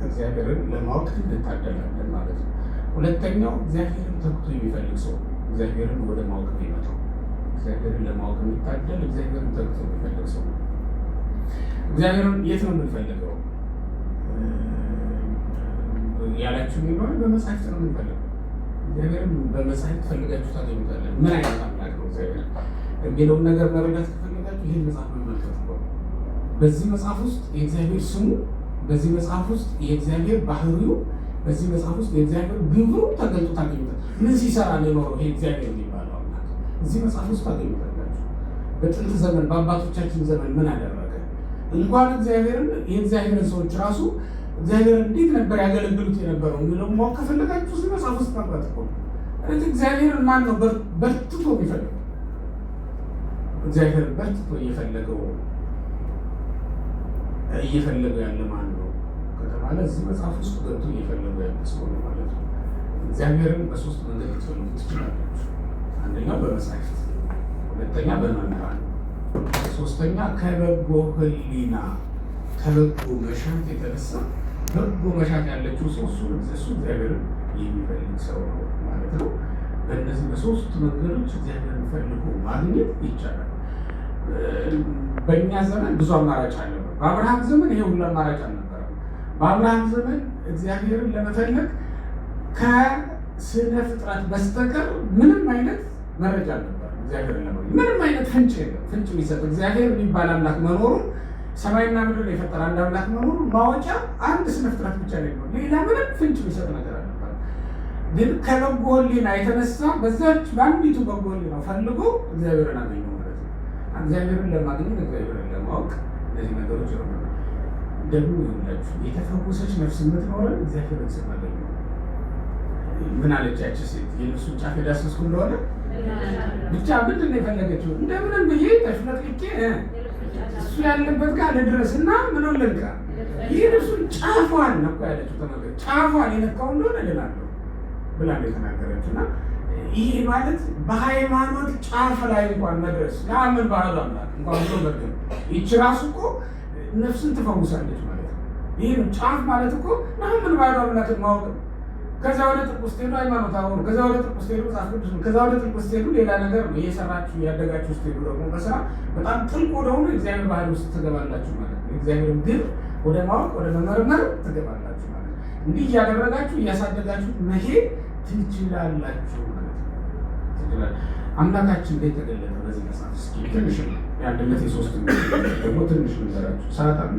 እግዚአብሔርን ለማወቅ እንታደላለን ማለት ነው። ሁለተኛው እግዚአብሔርን ተግቶ የሚፈልግ ሰው እግዚአብሔርን ወደ ማወቅ የሚመጣው እግዚአብሔርን ለማወቅ የሚታደል እግዚአብሔርን ተግቶ የሚፈልግ ሰው። እግዚአብሔርን የት ነው የምንፈልገው ያላችሁ የሚሆን በመጽሐፍት ነው የምንፈልገው። እግዚአብሔርን በመጽሐፍት ፈልጋችሁ ታገኙታለን። ምን አይነት አምላክ ነው እግዚአብሔር የሚለውን ነገር መረዳት ከፈለጋችሁ ይህን መጽሐፍ መመልከት ነው። በዚህ መጽሐፍ ውስጥ የእግዚአብሔር ስሙ፣ በዚህ መጽሐፍ ውስጥ የእግዚአብሔር ባህሪው፣ በዚህ መጽሐፍ ውስጥ የእግዚአብሔር ግብሩ ተገልጦ ታገኙታል። ምን ሲሰራ ነው የኖረው ይሄ እግዚአብሔር የሚባለው አምላክ? እዚህ መጽሐፍ ውስጥ ታገኙታላችሁ። በጥንት ዘመን በአባቶቻችን ዘመን ምን አደረገ? እንኳን እግዚአብሔርን የእግዚአብሔርን ሰዎች ራሱ እግዚአብሔር እንዴት ነበር ያገለግሉት የነበረው የሚለው ማወቅ ከፈለጋችሁ እዚህ መጽሐፍ ውስጥ መግባት እኮ ነው። ስለዚህ እግዚአብሔርን ማን ነው በርትቶ የሚፈልገው? እግዚአብሔርን በርትቶ እየፈለገው ያለ ማን ነው ከተባለ እዚህ መጽሐፍ ውስጥ ገብቶ እየፈለገው ያለ ሰው ነው ማለት ነው። እግዚአብሔርን በሶስት መንገድ ልትፈልጉ ትችላላችሁ። አንደኛው በመጽሐፍት፣ ሁለተኛ በመምህራን፣ ሶስተኛ ከበጎ ሕሊና ከበጎ መሻት የተነሳ በጎ መሻት ያለችው ሰው እሱ እግዚአብሔርን የሚፈልግ ሰው ነው ማለት ነው። በእነዚህ በሶስት መንገዶች እግዚአብሔርን ፈልጎ ማግኘት ይቻላል። በእኛ ዘመን ብዙ አማራጭ አልነበረም። በአብርሃም ዘመን ይሄ ሁሉ አማራጭ አልነበረም። በአብርሃም ዘመን እግዚአብሔርን ለመፈለግ ከስነ ፍጥረት በስተቀር ምንም አይነት መረጃ አልነበረም። እግዚአብሔርን ለማግኘት ምንም አይነት ፍንጭ የለም። ፍንጭ የሚሰጥ እግዚአብሔር የሚባል አምላክ መኖሩን ሰማይና ምድር የፈጠረ አንድ አምላክ መኖሩን ማወቂያ አንድ ስነ ፍጥረት ብቻ ነው። ሌላ ምንም ፍንጭ የሚሰጥ ነገር አልነበረም። ግን ከበጎ ሕሊና የተነሳ በዛች በአንዲቱ በጎ ሕሊና ፈልጎ እግዚአብሔርን አገኘው ማለት ነው። እግዚአብሔርን ለማግኘት እግዚአብሔርን ለማወቅ እነዚህ ነገሮች ነው። ደግሞ ይሁንላችሁ የተፈወሰች ነፍስ የምትኖረን እግዚአብሔርን ስናገኝ ነው። ምን አለች ያቺ ሴት? የልብሱን ጫፍ የዳሰስኩ እንደሆነ ብቻ ምንድን ነው የፈለገችው? እንደምንም ብዬ ተሽለጥቄ እሱ ያለበት ጋር ልድረስ እና ምንም ልንካ ይህ ልብሱን ጫፏን ነው እኮ ያለችው። ተመልከት፣ ጫፏን የነካው እንደሆነ እድናለሁ ብላ ነው የተናገረችው። እና ይህ ማለት በሃይማኖት ጫፍ ላይ እንኳን መድረስ ለምን ባህሉ አምላክ እንኳን ብሎ መድረስ ይቺ ራሱ እኮ ነፍስን ትፈውሳለች ማለት ነው። ይህ ጫፍ ማለት እኮ ለምን ባህሉ አምላክን ማወቅ ነው። ከዛ ወደ ጥልቅ ውስጥ ሄዱ ሃይማኖት አሁኑ፣ ከዛ ወደ ጥልቅ ውስጥ ሄዱ መጽሐፍ ቅዱስ ነው፣ ከዛ ወደ ጥልቅ ውስጥ ሄዱ ሌላ ነገር ነው። እየሰራችሁ ያደጋችሁ ውስጥ ሄዱ ደግሞ በስራ በጣም ጥልቅ ወደሆነ እግዚአብሔር ባህል ውስጥ ትገባላችሁ ማለት ነው። እግዚአብሔር ግን ወደ ማወቅ ወደ መመርመር ትገባላችሁ ማለት ነው። እንዲህ እያደረጋችሁ እያሳደጋችሁ መሄድ ትችላላችሁ ማለት ነው። አምላካችን እንዴት ተገለጠ በዚህ መጽሐፍ? እስኪ ትንሽ የአንድነት የሶስት ደግሞ ትንሽ ነገራችሁ ሰዓት አለ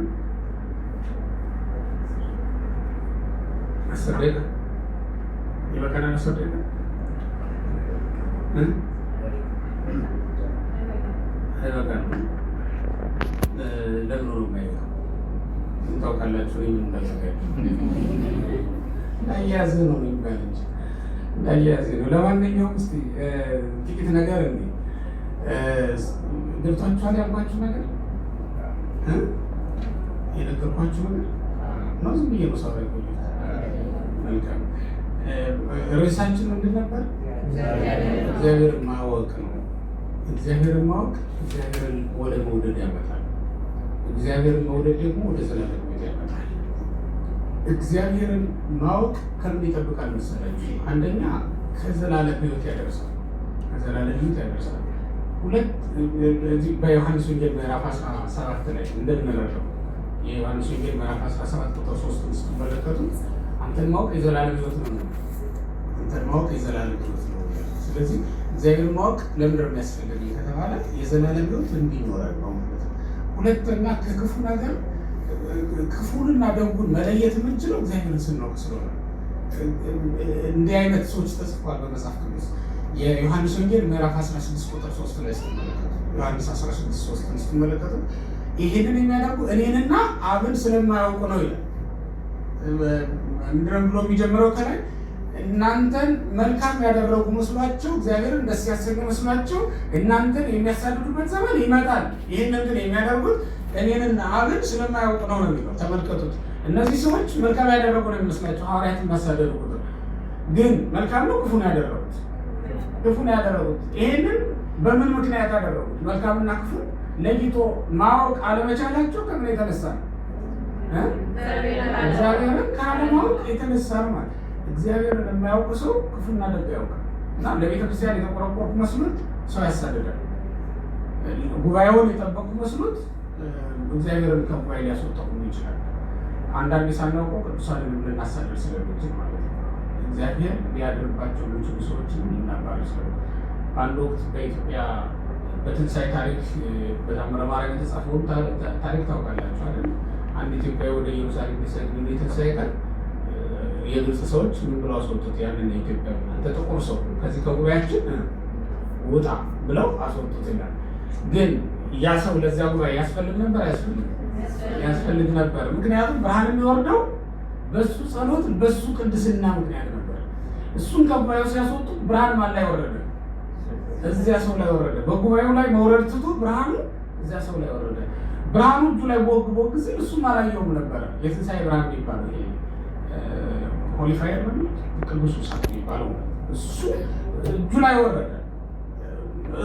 አሰደቀ ይበቃናል። አሰደቀ አይበቃም። ለምን ነው የማይበቃው? ታውቃላችሁ ወይ? እንዳያዝ ነው የሚባል እንጂ እንዳያዝ ነው። ለማንኛውም እስኪ ጥቂት ነገር እንዴ ገብቷችኋል? ያልኳችሁ ነገር የነገርኳችሁ ነገር ነው። ዝም ብዬ ነው ሰው ላይ ቆይ። መልካም ርዕሳችን ምንድን ነበር? እግዚአብሔርን ማወቅ ነው። እግዚአብሔርን ማወቅ እግዚአብሔርን ወደ መውደድ ያመጣል። እግዚአብሔርን መውደድ ደግሞ ወደ ዘላለም ሕይወት ያመጣል። እግዚአብሔርን ማወቅ ከምን ይጠብቃል መሰላችሁ? አንደኛ ከዘላለም ሕይወት ያደርሳል። ከዘላለም ሕይወት ያደርሳል። ሁለት በዮሐንስ ወንጌል ምዕራፍ 17 ላይ እንደምንረዳው የዮሐንስ ወንጌል ምዕራፍ 17 ቁጥር 3 ስትመለከቱ አንተን ማወቅ የዘላለም ሕይወት ነው። አንተን ማወቅ የዘላለም ሕይወት ነው። ስለዚህ እግዚአብሔር ማወቅ ለምንድን ነው የሚያስፈልገኝ ከተባለ የዘላለም ሕይወት እንዲኖረን ነው ማለት ነው። ሁለተኛ ከክፉ ነገር ክፉንና ደጉን መለየት የምንችለው እግዚአብሔርን ስናውቅ ስለሆነ እንዲህ አይነት ሰዎች ተጽፏል በመጽሐፍ ቅዱስ። የዮሐንስ ወንጌል ምዕራፍ 16 ቁጥር 3 ላይ ስትመለከቱ ዮሐንስ 16:3 ስትመለከቱ ይሄንን የሚያደርጉ እኔንና አብን ስለማያውቁ ነው ይላል። ምንድነው ብሎ የሚጀምረው ከላይ እናንተን መልካም ያደረጉ መስሏቸው እግዚአብሔርን ደስ ያሰኘ መስሏቸው እናንተን የሚያሳድዱበት ዘመን ይመጣል። ይህንን ግን የሚያደርጉት እኔንና አብን ስለማያውቁ ነው የሚለው። ተመልከቱት። እነዚህ ሰዎች መልካም ያደረጉ ነው የሚመስላቸው ሐዋርያትን ማሳደዱ ቁጥር ግን መልካም ነው ክፉ ነው ያደረጉት? ክፉን ያደረጉት። ይሄንን በምን ምክንያት ያደረጉት? መልካምና ክፉ ለይቶ ማወቅ አለመቻላቸው ከምን የተነሳ ነው? እግዚአብሔርን ካለማወቅ የተነሳ ነው ማለት። እግዚአብሔርን የማያውቅ ሰው ክፉና ደግ ያውቃል። እና ለቤተክርስቲያን የተቆረቆሩ መስሎት ሰው ያሳድዳል። ጉባኤውን የጠበቁ መስሎት እግዚአብሔርን ከጉባኤ ሊያስወጣው ይችላል። አንዳንዴ ሳናውቀው ቅዱሳንን ልናሳድድ ስለምንችል ማለት ነው። እግዚአብሔር ሊያድርባቸው የሚችሉ ሰዎችን ልናባል ስለ በአንድ ወቅት በኢትዮጵያ በትንሣኤ ታሪክ በታምረ ማርያም የተጻፈውን ታሪክ ታውቃላችሁ አይደል? አንድ ኢትዮጵያዊ ወደ ኢየሩሳሌም ሊሰግድ የትንሣኤ ቀን የግብፅ ሰዎች ምን ብለው አስወጡት? ያንን የኢትዮጵያ አንተ ጥቁር ሰው ከዚህ ከጉባኤያችን ውጣ ብለው አስወጡት ይላል። ግን ያ ሰው ለዚያ ጉባኤ ያስፈልግ ነበር? ያስፈልግ ነበር። ምክንያቱም ብርሃን የሚወርደው በሱ ጸሎት፣ በሱ ቅድስና ምክንያት ነበር። እሱን ከጉባኤው ሲያስወጡት ብርሃን ማን ላይ ወረደ? እዚያ ሰው ላይ ወረደ። በጉባኤው ላይ መውረድ ትቶ ብርሃኑ እዚያ ሰው ላይ ወረደ። ብርሃኑ እጁ ላይ ቦግ ሲል እሱም አላየውም ነበረ። የትንሣኤ ብርሃን የሚባለው ይሄ ሆሊፋየር ነው ቅዱስ እሳት የሚባለው እሱ እጁ ላይ ወረደ።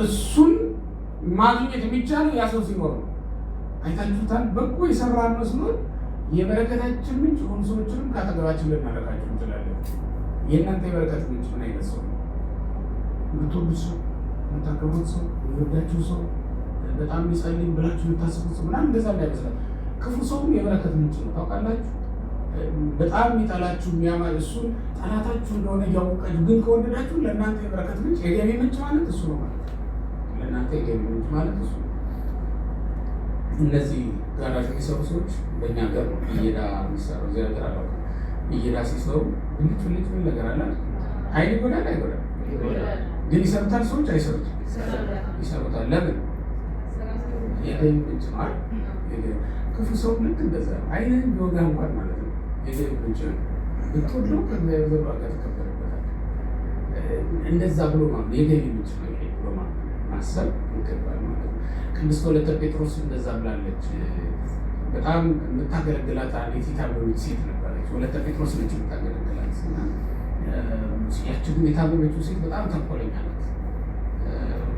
እሱን ማግኘት የሚቻለው ያ ሰው ሲኖር ነው። አይታችሁታል። በጎ የሰራን መስሎን የበረከታችን ምንጭ የሆኑ ሰዎችንም ካጠገባችን ልናደርጋቸው እንችላለን። የእናንተ የበረከት ምንጭ ምን አይነት ሰው ነው? የምትወዱት ሰው፣ የምታከብሩት ሰው፣ የሚወዳችሁ ሰው፣ በጣም የሚጸልይ ብላችሁ የምታስቡት ሰው ምናምን እንደዛ እንዳይመስላል። ክፉ ሰውም የበረከት ምንጭ ነው። ታውቃላችሁ። በጣም የሚጠላችሁ የሚያማ እሱን ጠላታችሁ እንደሆነ እያወቃችሁ ግን ከወደዳችሁ ለእናንተ የበረከት ምንጭ የገቢ ምንጭ ማለት እሱ ነው ማለት ለእናንተ የገቢ ምንጭ ማለት እሱ ነው። እነዚህ ጋራጅ የሚሰሩ ሰዎች በእኛ ሀገር ነው እየዳ የሚሰሩ እዚህ ሀገር አለ። እየዳ ሲሰሩ ብልጭ ብልጭ ምን ነገር አለ አይን ይጎዳል አይጎዳል? ግን ይሰሩታል። ሰዎች አይሰሩትም፣ ይሰሩታል። ለምን? የገቢ ምንጭ ማለት ክፉ ሰው ልክ እንደዛ አይንን ቢወጋ እንኳን ማለት ነው የገቢ ምንጭ ብትወደው ከእግዚአብሔር ዋጋ ተቀበልበታል። እንደዛ ብሎ ማለት የገቢ ምንጭ ነው ይሄ ብሎ ማሰብ ይገባል ማለት ነው። ቅድስት ወለተ ጴጥሮስ እንደዛ ብላለች። በጣም የምታገለግላት አንዲት የታመመች ሴት ነበረች። ወለተ ጴጥሮስ ነች የምታገለግላት እና ያቺ ግን የታመመችው ሴት በጣም ተንኮለኛ ናት።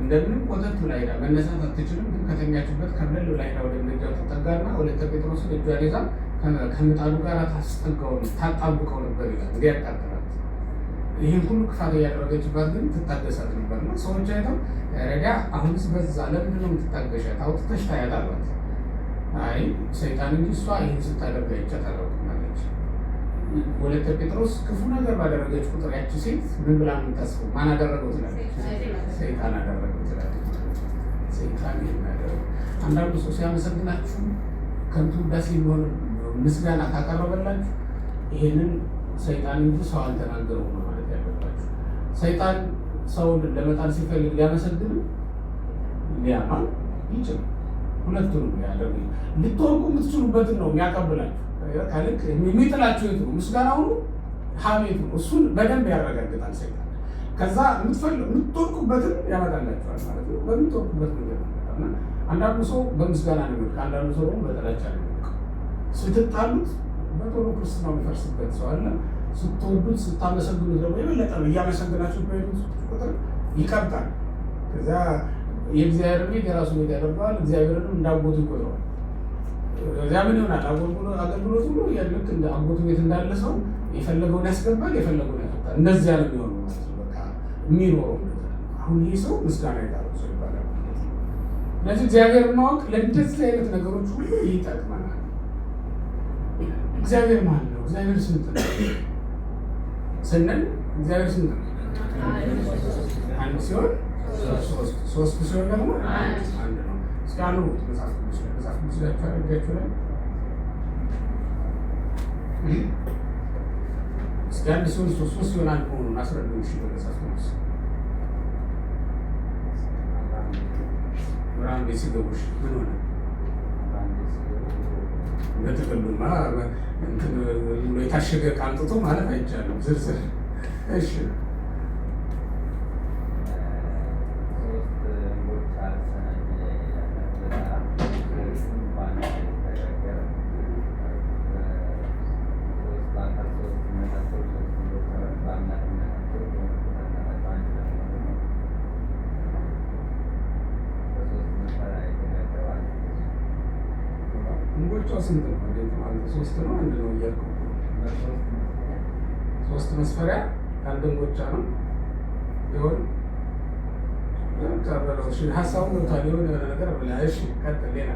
እንደምንም ቆጠት ብላ ሄዳ መነሳት አትችልም። ግን ከተኛችበት ከበል ብላ ሄዳ ወደ ደጃው ትጠጋና ወለተ ጴጥሮስን እጇን ይዛ ከምጣዱ ጋር ታጣብቀው ነበር ይላል። እንዲህ ያቃጥላት። ይህን ሁሉ ክፋት እያደረገችባት ግን ትታገሳት ነበር እና ሰዎች አይተው ረዳ አሁንስ በዛ ለምንድን ነው የምትታገሻት? አውጥተሽ ታያት አሏት። አይ ሰይጣን እንጂ እሷ ይህን ስታደርግ አይቻት አላውቅም አለች። ወለተ ጴጥሮስ ክፉ ነገር ባደረገች ቁጥር ያቺ ሴት ምን ብላ የምታስበው? ማን አደረገው ትላለች? ሰይጣን አደረገው ትላለች። ሰይጣን የሚያደርገው አንዳንዱ ሰው ሲያመሰግናችሁ ከንቱ ውዳሴ የሚሆን ምስጋና ካቀረበላችሁ ይሄንን ሰይጣን እንጂ ሰው አልተናገረው ነው ማለት ያለባችሁ። ሰይጣን ሰውን ለመጣል ሲፈልግ ሊያመሰግን ሊያማል ይችላል። ሁለቱንም ያደርግ ልትወርቁ የምትችሉበትን ነው የሚያቀብላችሁ። ከልክ የሚጥላችሁ የቱ ነው? ምስጋናው ነው ሀሜቱ ነው። እሱን በደንብ ያረጋግጣል ሰይጣን። ከዛ የምትወርቁበትን ያመጣላችኋል ማለት ነው። በምትወርቁበት ነገር ነው። አንዳንዱ ሰው በምስጋና ነው የሚወድቅ፣ አንዳንዱ ሰው ደግሞ በጥላቻ ነው የሚወድቅ። ስትጣሉት በቶሎ ክርስትናው የሚፈርስበት ሰው አለ። ስትወዱት ስታመሰግኑት ደግሞ የበለጠ እያመሰግናችሁ በሄዱት ቁጥር ይቀብጣል። ከዛ የእግዚአብሔር ቤት የራሱ ቤት ያደርገዋል። እግዚአብሔርንም እንዳጎቱ ይቆጥረዋል። እዚያ ምን ይሆናል? አገልግሎት ሁሉ ልክ እንደ አጎቱ ቤት እንዳለ ሰው የፈለገውን ያስገባል፣ የፈለገውን ያፈታል። እንደዚያ ነው የሚሆነው ማለት ነው። በቃ የሚኖረው አሁን ይህ ሰው ምስጋና የጣለው ሰው ይባላል። ስለዚህ እግዚአብሔር ማወቅ ለእንደዚህ አይነት ነገሮች ሁሉ ይጠቅመናል። እግዚአብሔር ማን ነው? እግዚአብሔር ስንት ነው ስንል እግዚአብሔር ስንት ነው? አንድ ሲሆን ሶስት ሲሆን ደግሞ አንድ ነው። እስኪ አንዱ መጽሐፍ ቅዱስ ላይ እጃችሁ ላይ እስኪ አንድ ሲሆን ሶስት ሲሆን አንድ መሆኑን አስረዱኝ። እሺ በመጽሐፍ ቅዱስ ብርሃን ቤት ሲገቡሽ ምን ሆነ? በተቀሉማ የታሸገ ዕቃ አምጥቶ ማለት አይቻልም። ዝርዝር እሺ መለኪያው ስንት ነው? አንተ 3 ነው 1 ነው እያልኩ 3 መስፈሪያ አንድ እንጎቻ ነው ይሆን ሀሳቡን ገብቷል። የሆነ ነገር ብለሽ ቀጥል። ሌላ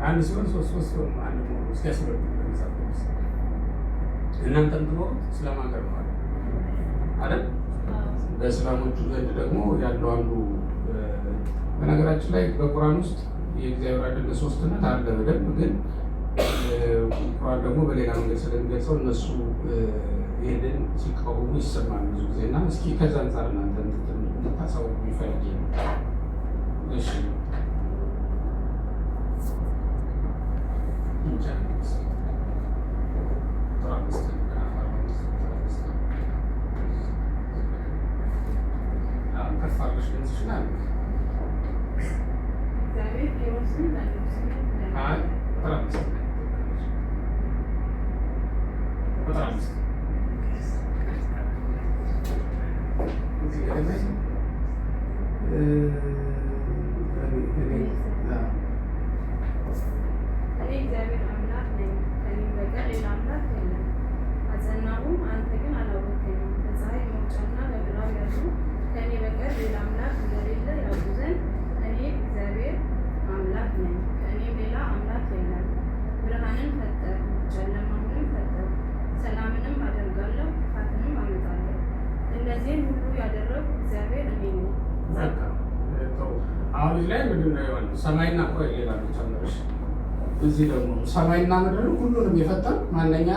አንድ ሲሆን 3 ሲሆን አንድ መሆኑ እስኪያስረዱ እናንተ ምትኖሩት እስላም ሀገር ነው አይደል? በእስላሞቹ ዘንድ ደግሞ ያለው አንዱ በነገራችን ላይ በቁርአን ውስጥ የእግዚአብሔር አንድነት ሶስትነት አለ በደንብ ግን ቁርአን ደግሞ በሌላ መንገድ ስለሚገልጸው እነሱ ይሄንን ሲቃወሙ ይሰማል ብዙ ጊዜ እና እስኪ ከዛ አንጻር እናንተ ታሳውቁ ይፈልግ ነው። እሺ እግዚአብሔር አምላክ ነኝ፣ ከእኔም በቀር ሌላ አምላክ የለም። አጸናሁም፣ አንተ ግን አላወቅኸኝም። በፀሐይ መውጫና በምዕራብ ያሉ ከእኔ በቀር ሌላ አምላክ እንደሌለ ያውቁ ዘንድ እኔ እግዚአብሔር አምላክ ነኝ፣ ከእኔም ሌላ አምላክ የለም። ብርሃንን ፈጠርሁ፣ ጨለማውንም ፈጠርሁ። ሰላምንም አደርጋለሁ፣ ክፋትንም አመጣለሁ። እነዚህን ሁሉ ያደረግሁ እግዚአብሔር እኔ ነኝ። አሁን እዚህ ላይ ምንድን ነው የሆነው? ሰማይና ቆይ ሌላ ጨምረሽ እዚህ ደግሞ ሰማይና ምድር ሁሉንም የፈጠር ማንኛ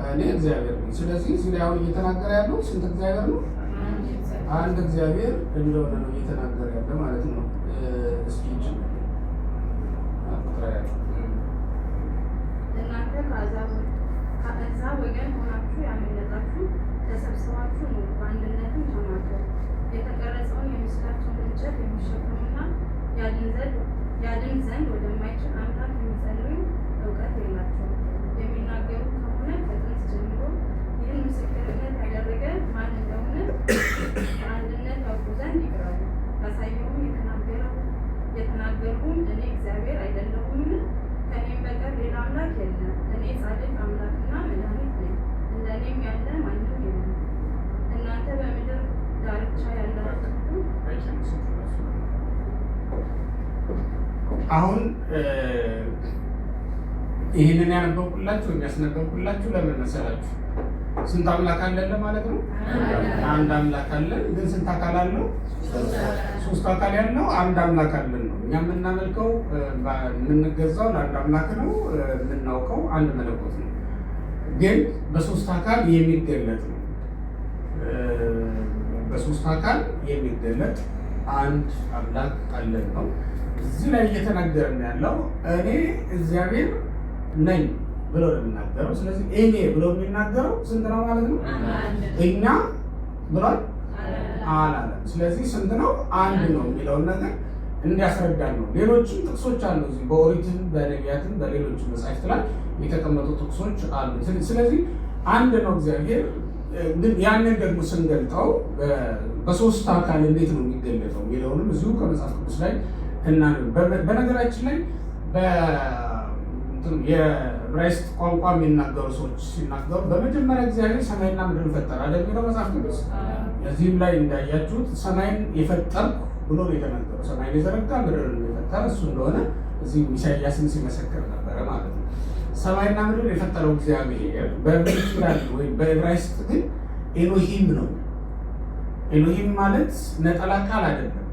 እኔ እግዚአብሔር ነኝ። ስለዚህ እዚህ ላይ አሁን እየተናገረ ያለው ስንት እግዚአብሔር ነው? አንድ እግዚአብሔር እንደሆነ ነው እየተናገረ ያለ ማለት ነው። እስኪ እናንተ ከአሕዛብ ወገን ሆናችሁ ያመለጣችሁ ተሰብስባችሁ ነው፣ በአንድነትም ተማከሩ። የተቀረጸውን የምስላቸውን እንጨት የሚሸከሙና ያድን ዘንድ ወደማይችል አምላክ የሚጸልዩ እውቀት የላቸውም። የሚናገሩ ከሆነ ከጥንት ጀምሮ ይህን ምስክርነት ያደረገ ማን እንደሆነ በአንድነት ያውቁ ዘንድ ይቅረቡ። ካሳየውም የተናገርሁም እኔ እግዚአብሔር አይደለሁምን? ከእኔም በቀር ሌላ አምላክ የለም። እኔ ጻድቅ አምላክና መድኃኒት ነኝ፣ እንደ እኔም ያለ ማንም የለም። እናንተ በምድር ዳርቻ ያላችሁ አሁን ይህንን ያነበብኩላችሁ የሚያስነበብኩላችሁ ለምን መሰላችሁ? ስንት አምላክ አለን ማለት ነው? አንድ አምላክ አለን። ግን ስንት አካል አለው? 3 አካል ያለው አንድ አምላክ አለን ነው። እኛ የምናመልከው የምንገዛው ለአንድ አምላክ ነው። የምናውቀው አንድ መለኮት ነው። ግን በ3 አካል የሚገለጥ ነው። በ3 አካል የሚገለጥ አንድ አምላክ አለን ነው። እዚህ ላይ እየተናገርን ያለው እኔ እግዚአብሔር ነኝ ብሎ ነው የሚናገረው። ስለዚህ እኔ ብሎ የሚናገረው ስንት ነው ማለት ነው? እኛ ብሏል አላለም። ስለዚህ ስንት ነው? አንድ ነው የሚለውን ነገር እንዲያስረዳን ነው። ሌሎችም ጥቅሶች አሉ እዚህ በኦሪትም በነቢያትም በሌሎችም መጻሕፍት ላይ የተቀመጡ ጥቅሶች አሉ። ስለዚህ አንድ ነው እግዚአብሔር። ግን ያንን ደግሞ ስንገልጠው በ3 አካል እንዴት ነው የሚገለጠው የሚለውንም እዚሁ ከመጽሐፍ ቅዱስ ላይ በነገራችን ላይ የዕብራይስጥ ቋንቋ የሚናገሩ ሰዎች ሲናገሩ በመጀመሪያ እግዚአብሔር ሰማይና ምድርን ፈጠረ አለ የሚለው መጽሐፍ ቅዱስ። እዚህም ላይ እንዳያችሁት ሰማይን የፈጠርኩ ብሎ ነው የተናገረው። ሰማይን የዘረጋ ምድርን የፈጠረ እሱ እንደሆነ እዚህ ኢሳይያስን ሲመሰክር ነበረ ማለት ነው። ሰማይና ምድርን የፈጠረው እግዚአብሔር በብሉይ ወይም በዕብራይስጥ ግን ኤሎሂም ነው። ኤሎሂም ማለት ነጠላ ቃል አይደለም፣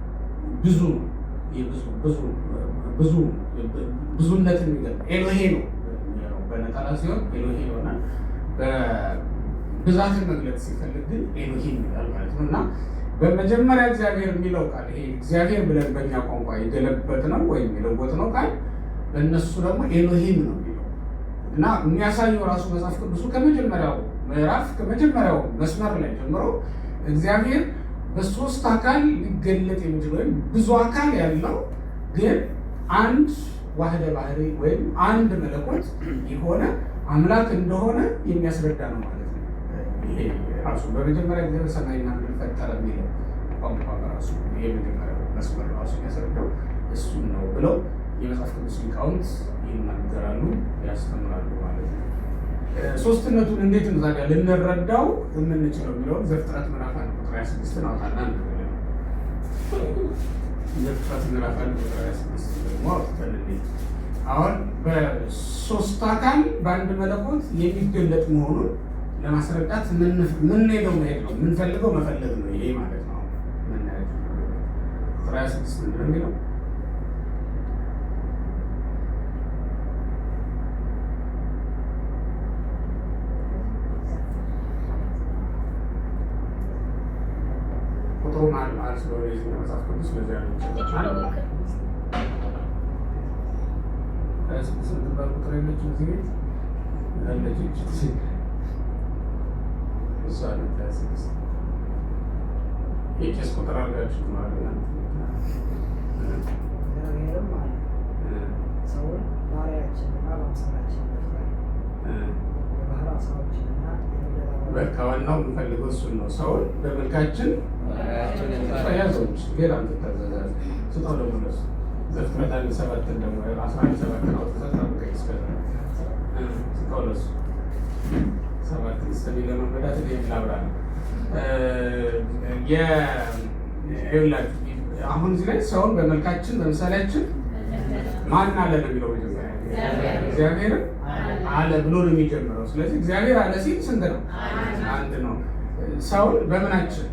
ብዙ ነው። ብዙነትን የሚገልጽ ኤሎሄ ነው። በነጠላ ሲሆን ኤሎሄ ይሆናል። በብዛትን መግለጽ ሲፈልግ ግን ኤሎሂም ይላል ማለት ነው። እና በመጀመሪያ እግዚአብሔር የሚለው ቃል ይሄ እግዚአብሔር ብለን በእኛ ቋንቋ የገለበት ነው ወይም የለወጥ ነው ቃል በእነሱ ደግሞ ኤሎሂም ነው የሚለው እና የሚያሳየው ራሱ መጽሐፍ ቅዱሱ ከመጀመሪያው ምዕራፍ ከመጀመሪያው መስመር ላይ ጀምሮ እግዚአብሔር በ3 አካል ሊገለጥ የሚችል ወይም ብዙ አካል ያለው ግን አንድ ዋህደ ባህሪ ወይም አንድ መለኮት የሆነ አምላክ እንደሆነ የሚያስረዳ ነው ማለት ነው። ይሄ ራሱ በመጀመሪያ ጊዜ ሰማይና ምድር ፈጠረ የሚለው ቋንቋ ራሱ የመጀመሪያው መስመር ራሱ የሚያስረዳው እሱን ነው ብለው የመጽሐፍ ቅዱስ ሊቃውንት ይናገራሉ፣ ያስተምራሉ ማለት ነው። ሶስትነቱን እንዴት ነው ታዲያ ልንረዳው የምንችለው የሚለውን ዘፍጥረት ምዕራፍ 1 ቁጥር 26 አውጣና እንበል። ዘፍጥረት ምዕራፍ 1 ቁጥር 26 ደግሞ አውጥተን እንዴት አሁን በሶስት አካል በአንድ መለኮት የሚገለጥ መሆኑን ለማስረዳት ምንሄደው መሄድ ነው፣ የምንፈልገው መፈለግ ነው። ይሄ ማለት ነው ቁጥር 26 ምንድን ነው የሚለው? ቁጥሩ ማለት ስለሆነ የዚህ መጽሐፍ ቅዱስ በዚያ ነው ቁጥር የለችም እዚህ ቤት ያለች እሷ የቄስ ቁጥር አድርጋችሁ ማለት እግዚአብሔርም አለ ሰውን ባሪያችንና በአምሳላችን የባህር ዓሣዎችንና ከዋናው የምንፈልገው እሱን ነው። ሰውን በመልካችን ያዞች ሌላ ምትታዘዛል ስጠው ደግሞ ለሱ ዘፍጥረት 1:7 ደግሞ 11:7 ነው ተሰጣቀኝ ስጠው ለሱ 7 ስተዲ ለመመዳት ላብራ አሁን እዚህ ላይ ሰውን በመልካችን በምሳሌያችን ማን አለ ነው የሚለው መጀመሪያ እግዚአብሔርን አለ ብሎ ነው የሚጀምረው። ስለዚህ እግዚአብሔር አለ ሲል ስንት ነው? አንድ ነው። ሰውን በምናችን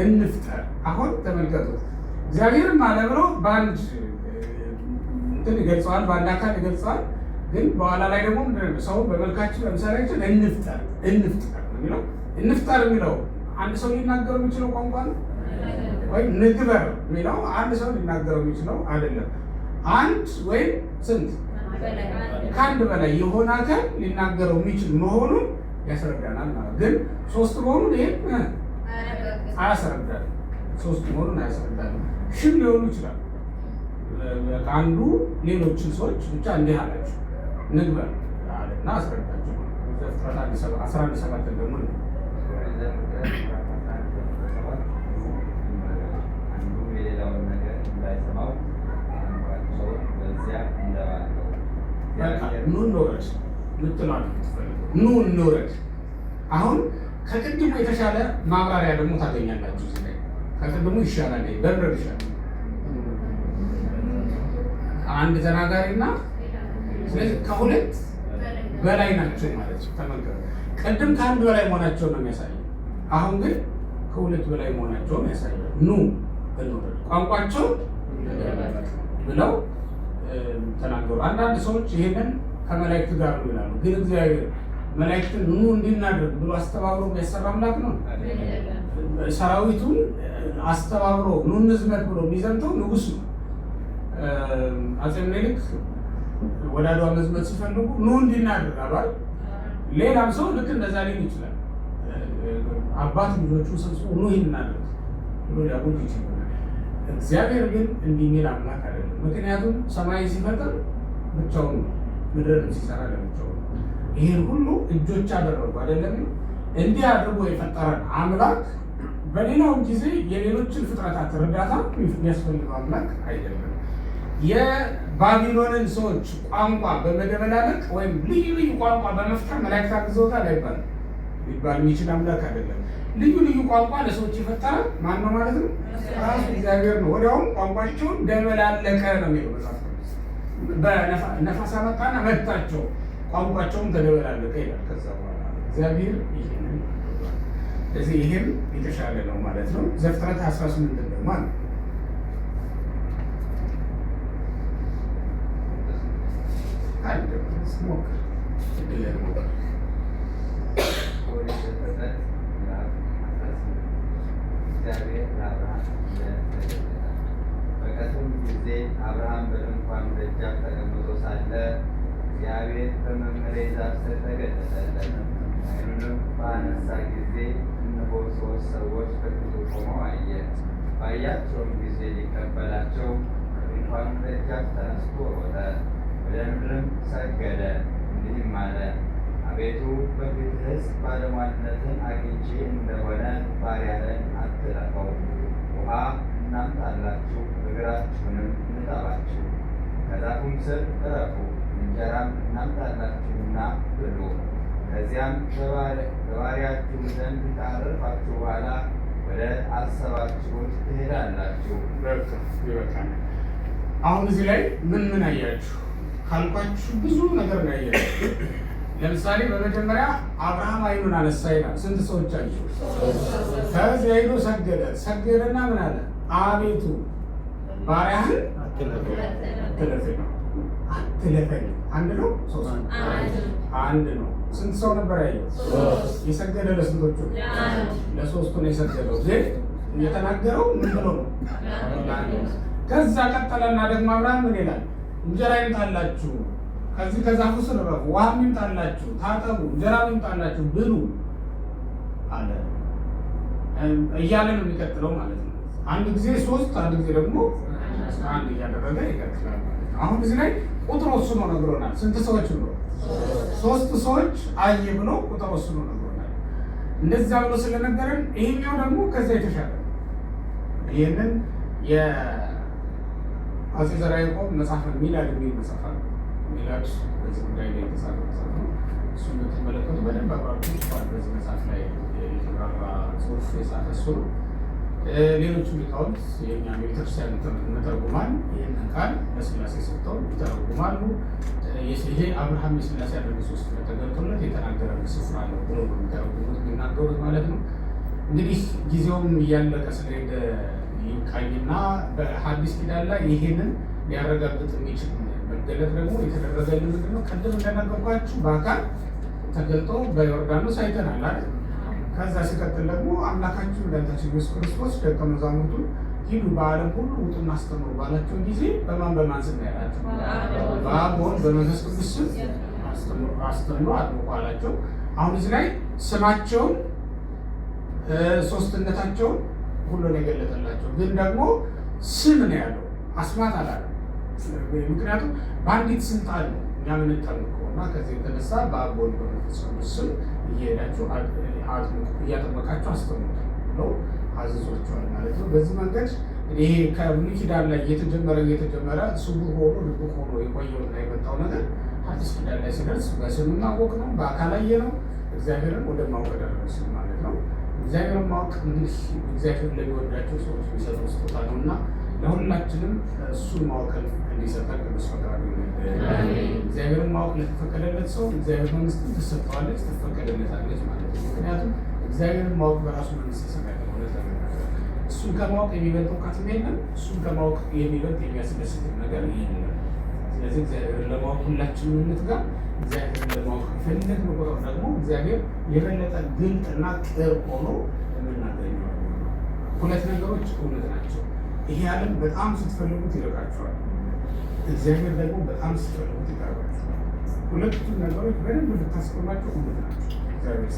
እንፍጠር። አሁን ተመልከቱት፣ እግዚአብሔርም አለ ብሎ በአንድ እንትን ይገልጸዋል፣ በአንድ አካል ይገልጸዋል። ግን በኋላ ላይ ደግሞ ምንድን ነው ሰውን በመልካችን በምሳሌያችን እንፍጠር ነው የሚለው። እንፍጠር የሚለው አንድ ሰው ሊናገረው የሚችለው ቋንቋ ነው ወይም ንግበር የሚለው አንድ ሰው ሊናገረው የሚችለው አይደለም። አንድ ወይም ስንት ከአንድ በላይ የሆነ አካል ሊናገረው የሚችል መሆኑን ያስረዳናል ማለት ግን ሶስት መሆኑን ይሄ አያስረዳንም። ሶስት መሆኑን አያስረዳንም። ሽም ሊሆኑ ይችላል። አንዱ ሌሎችን ሰዎች ብቻ እንዲህ አላቸው ንግበር አለና አስረዳቸው። ዘፍጥረት 11:7 ደግሞ ነው ኑ እንውረድ ምትሏል ኑ እንውረድ። አሁን ከቅድሙ የተሻለ ማብራሪያ ደግሞ ታገኛላችሁ። እዚህ ላይ ከቅድሙ ይሻላል፣ በብረር ይሻላል። አንድ ተናጋሪና ስለዚህ ከሁለት በላይ ናቸው ማለት ነው። ተመልከቱ፣ ቅድም ከአንድ በላይ መሆናቸው ነው የሚያሳየው። አሁን ግን ከሁለት በላይ መሆናቸውን ያሳያል። ኑ እንውረድ ቋንቋቸው ብለው ተናገሩ። አንዳንድ ሰዎች ይሄንን ከመላእክት ጋር ነው ይላሉ። ግን እግዚአብሔር መላእክትን ኑ እንዲናደርግ ብሎ አስተባብሮ የሚያሰራ አምላክ ነው። ሰራዊቱን አስተባብሮ ኑ እንዝመት ብሎ የሚዘምተው ንጉሥ ነው። አፄ ምኒልክ ወደ አድዋ መዝመት ሲፈልጉ ኑ እንዲናደርግ አሏል። ሌላም ሰው ልክ እንደዛ ሊል ይችላል። አባት ልጆቹ ሰብስቦ ኑ ይናደርግ ብሎ ሊያውጅ ይችላል። እግዚአብሔር ግን እንዲህ የሚል አምላክ አይደለም። ምክንያቱም ሰማይ ሲፈጥር ብቻውን ነው፣ ምድርን ሲሰራ ለብቻው ነው። ይህን ሁሉ እጆች አደረጉ አይደለም። እንዲህ አድርጎ የፈጠረን አምላክ በሌላውም ጊዜ የሌሎችን ፍጥረታት እርዳታ የሚያስፈልገው አምላክ አይደለም። የባቢሎንን ሰዎች ቋንቋ በመደበላለቅ ወይም ልዩ ልዩ ቋንቋ በመፍጠር መላእክት አግዘውታል አይባልም። ሊባል የሚችል አምላክ አይደለም። ልዩ ልዩ ቋንቋ ለሰዎች የፈጠረ ማን ነው ማለት ነው? ራሱ እግዚአብሔር ነው። ወዲያውም ቋንቋቸውን ደበላለቀ ነው የሚለው መጽሐፍ ቅዱስ። በነፋስ አመጣና መታቸው፣ ቋንቋቸውን ተደበላለቀ ይላል። ከዛ በኋላ እግዚአብሔር ይህንን ስለዚህ ይሄም የተሻለ ነው ማለት ነው። ዘፍጥረት 18 ደግሞ አለ በቀትርም ጊዜ አብርሃም በድንኳኑ ደጃፍ ተቀምጦ ሳለ እግዚአብሔር በመምሬ ዛፍ ስር ተገለጠለት። ዓይኑንም በአነሳ ጊዜ እነሆ ሦስት ሰዎች በፊቱ ቆመው አየ። ባያቸውም ጊዜ ሊቀበላቸው ከድንኳኑ ደጃፍ ተነስቶ ሮጠ፣ ወደ ምድርም ሰገደ፣ እንዲህም አለ: አቤቱ በፊትህስ ባለሟልነትን አግኝቼ እንደሆነ ባሪያህን አትለፈው። ውሃ እናንተ አላችሁ፣ እግራችሁንም እንጠባችሁ። ከዛፉም ስር እረፉ፣ እንጀራም እናንተ አላችሁና ብሉ። ከዚያም በባሪያችሁ ዘንድ ካረፋችሁ በኋላ ወደ አሰባችሁት ትሄዳላችሁ። ይበቃል። አሁን እዚህ ላይ ምን አያችሁ ካልኳችሁ ብዙ ነገር ነው ያያችሁ። ለምሳሌ በመጀመሪያ አብርሃም ዓይኑን አነሳ ይላል። ስንት ሰዎች አዩ? ከዚያ ሄዶ ሰገደና ምን አለ? አቤቱ ባሪያህን አትለፈኝ። አንድ ነው ሶስት? አንድ ነው። ስንት ሰው ነበር ያየው? የሰገደ ለስንቶቹ? ለሶስቱ ነው የሰገደው። ግን የተናገረው ምን ብሎ ነው? ከዛ ቀጠለና ደግሞ አብርሃም ምን ይላል? እንጀራ ይምጣላችሁ፣ ከዚህ ከዛፉ ስር እረፉ፣ ውሃም ይምጣላችሁ፣ ታጠቡ፣ እንጀራ ይምጣላችሁ፣ ብሉ አለ እያለ ነው የሚቀጥለው ማለት ነው። አንድ ጊዜ ሶስት፣ አንድ ጊዜ ደግሞ አንድ እያደረገ ይቀጥላል ማለት ነው። አሁን እዚህ ላይ ቁጥር ወስኖ ነግሮናል። ስንት ሰዎች ብሎ? ሶስት ሰዎች አየ ብሎ ቁጥር ወስኖ ነግሮናል። እንደዛ ብሎ ስለነገረን ይሄኛው ደግሞ ከዛ የተሻለ ይህንን አፄ ዘርዓ ያዕቆብ መጽሐፈ ሚላድ የሚል መጽሐፍ አለ። ሚላድ በዚህ ጉዳይ ላይ የተጻፈ መጽሐፍ ነው። እሱን ብትመለከቱ በደንብ አብራርቶ ጽፏል። በዚህ መጽሐፍ ላይ የተብራራ ጽሑፍ የጻፈ እሱ ነው። ሌሎቹ ሊቃውንት የእኛ ቤተክርስቲያን መተርጉማን ይህንን ቃል ለሥላሴ ሰጥተው ይተረጉማሉ። ይሄ አብርሃም የሥላሴ ያደረገ ሶስት ተገልጦለት የተናገረ ስፍራ ነው ብሎ ነው የሚተረጉሙት የሚናገሩት ማለት ነው። እንግዲህ ጊዜውም እያለቀ ስለሄደ ይቃኝና በሐዲስ ኪዳን ላይ ይሄንን ሊያረጋግጥ የሚችል መገለጥ ደግሞ የተደረገልን ምንድን ነው? ቅድም እንደነገርኳችሁ በአካል ተገልጦ በዮርዳኖስ አይተናል አይደል? ከዛ ሲቀጥል ደግሞ አምላካችን መድኃኒታችን ኢየሱስ ክርስቶስ ደቀ መዛሙርቱን ሂዱ በዓለም ሁሉ ውጡና አስተምሩ ባላቸው ጊዜ በማን ስም ነው ያላቸው? በአብ በወልድ በመንፈስ ቅዱስ ስም አስተምሩ አጥምቁ አላቸው። አሁን እዚህ ላይ ስማቸውን ሶስትነታቸውን ሁሉን የገለጠላቸው ግን ደግሞ ስም ነው ያለው፣ አስማት አላለም። ምክንያቱም በአንዲት ስልጣን ነው እኛ የምንጠምቀው እና ከዚህ የተነሳ በአብ በወልድ በመንፈስ ቅዱስ ስም እየሄዳችሁ እያጠመቃችሁ አስተምሩ ብለው አዝዟቸዋል ማለት ነው። በዚህ መንገድ ይሄ ከብሉይ ኪዳን ላይ እየተጀመረ ስውር ሆኖ ድብቅ ሆኖ የቆየውና የመጣው ነገር አዲስ ኪዳን ላይ ሲደርስ በስም ማወቅ ነው፣ በአካል ነው፣ እግዚአብሔርን ወደ ማወቅ ደረስን ማለት ነው። እግዚአብሔርን ማወቅ እንግዲህ እግዚአብሔር ለሚወዳቸው ሰዎች የሚሰጠው ስጦታ ነው እና ለሁላችንም እሱን ማወቅን እንዲሰጠን ቅዱስ ፈቃዱ ይሁን። እግዚአብሔርን ማወቅ ለተፈቀደለት ሰው እግዚአብሔር መንግስት ትሰጠዋለች፣ ትፈቀደለታለች ማለት ነው። ምክንያቱም እግዚአብሔርን ማወቅ በራሱ መንግስት ይሰጣል ማለት ነው። እሱን ከማወቅ የሚበልጥ እውቀት የለም። እሱን ከማወቅ የሚበልጥ የሚያስደስት ነገር የለም። ስለዚህ እግዚአብሔርን ለማወቅ ሁላችንም እንትጋ። እግዚአብሔርን ለማወቅ ፈለግን ቁጥር ደግሞ እግዚአብሔር የበለጠ ግልጥና ቅርብ ሆኖ የምናገኘው ሁለት ነገሮች እውነት ናቸው። ይሄ ዓለም በጣም ስትፈልጉት ይርቃችኋል፣ እግዚአብሔር ደግሞ በጣም ስትፈልጉት ይቀርባችኋል። ሁለቱም ነገሮች በደንብ ልታስቀማቸው እውነት ናቸው። እግዚአብሔር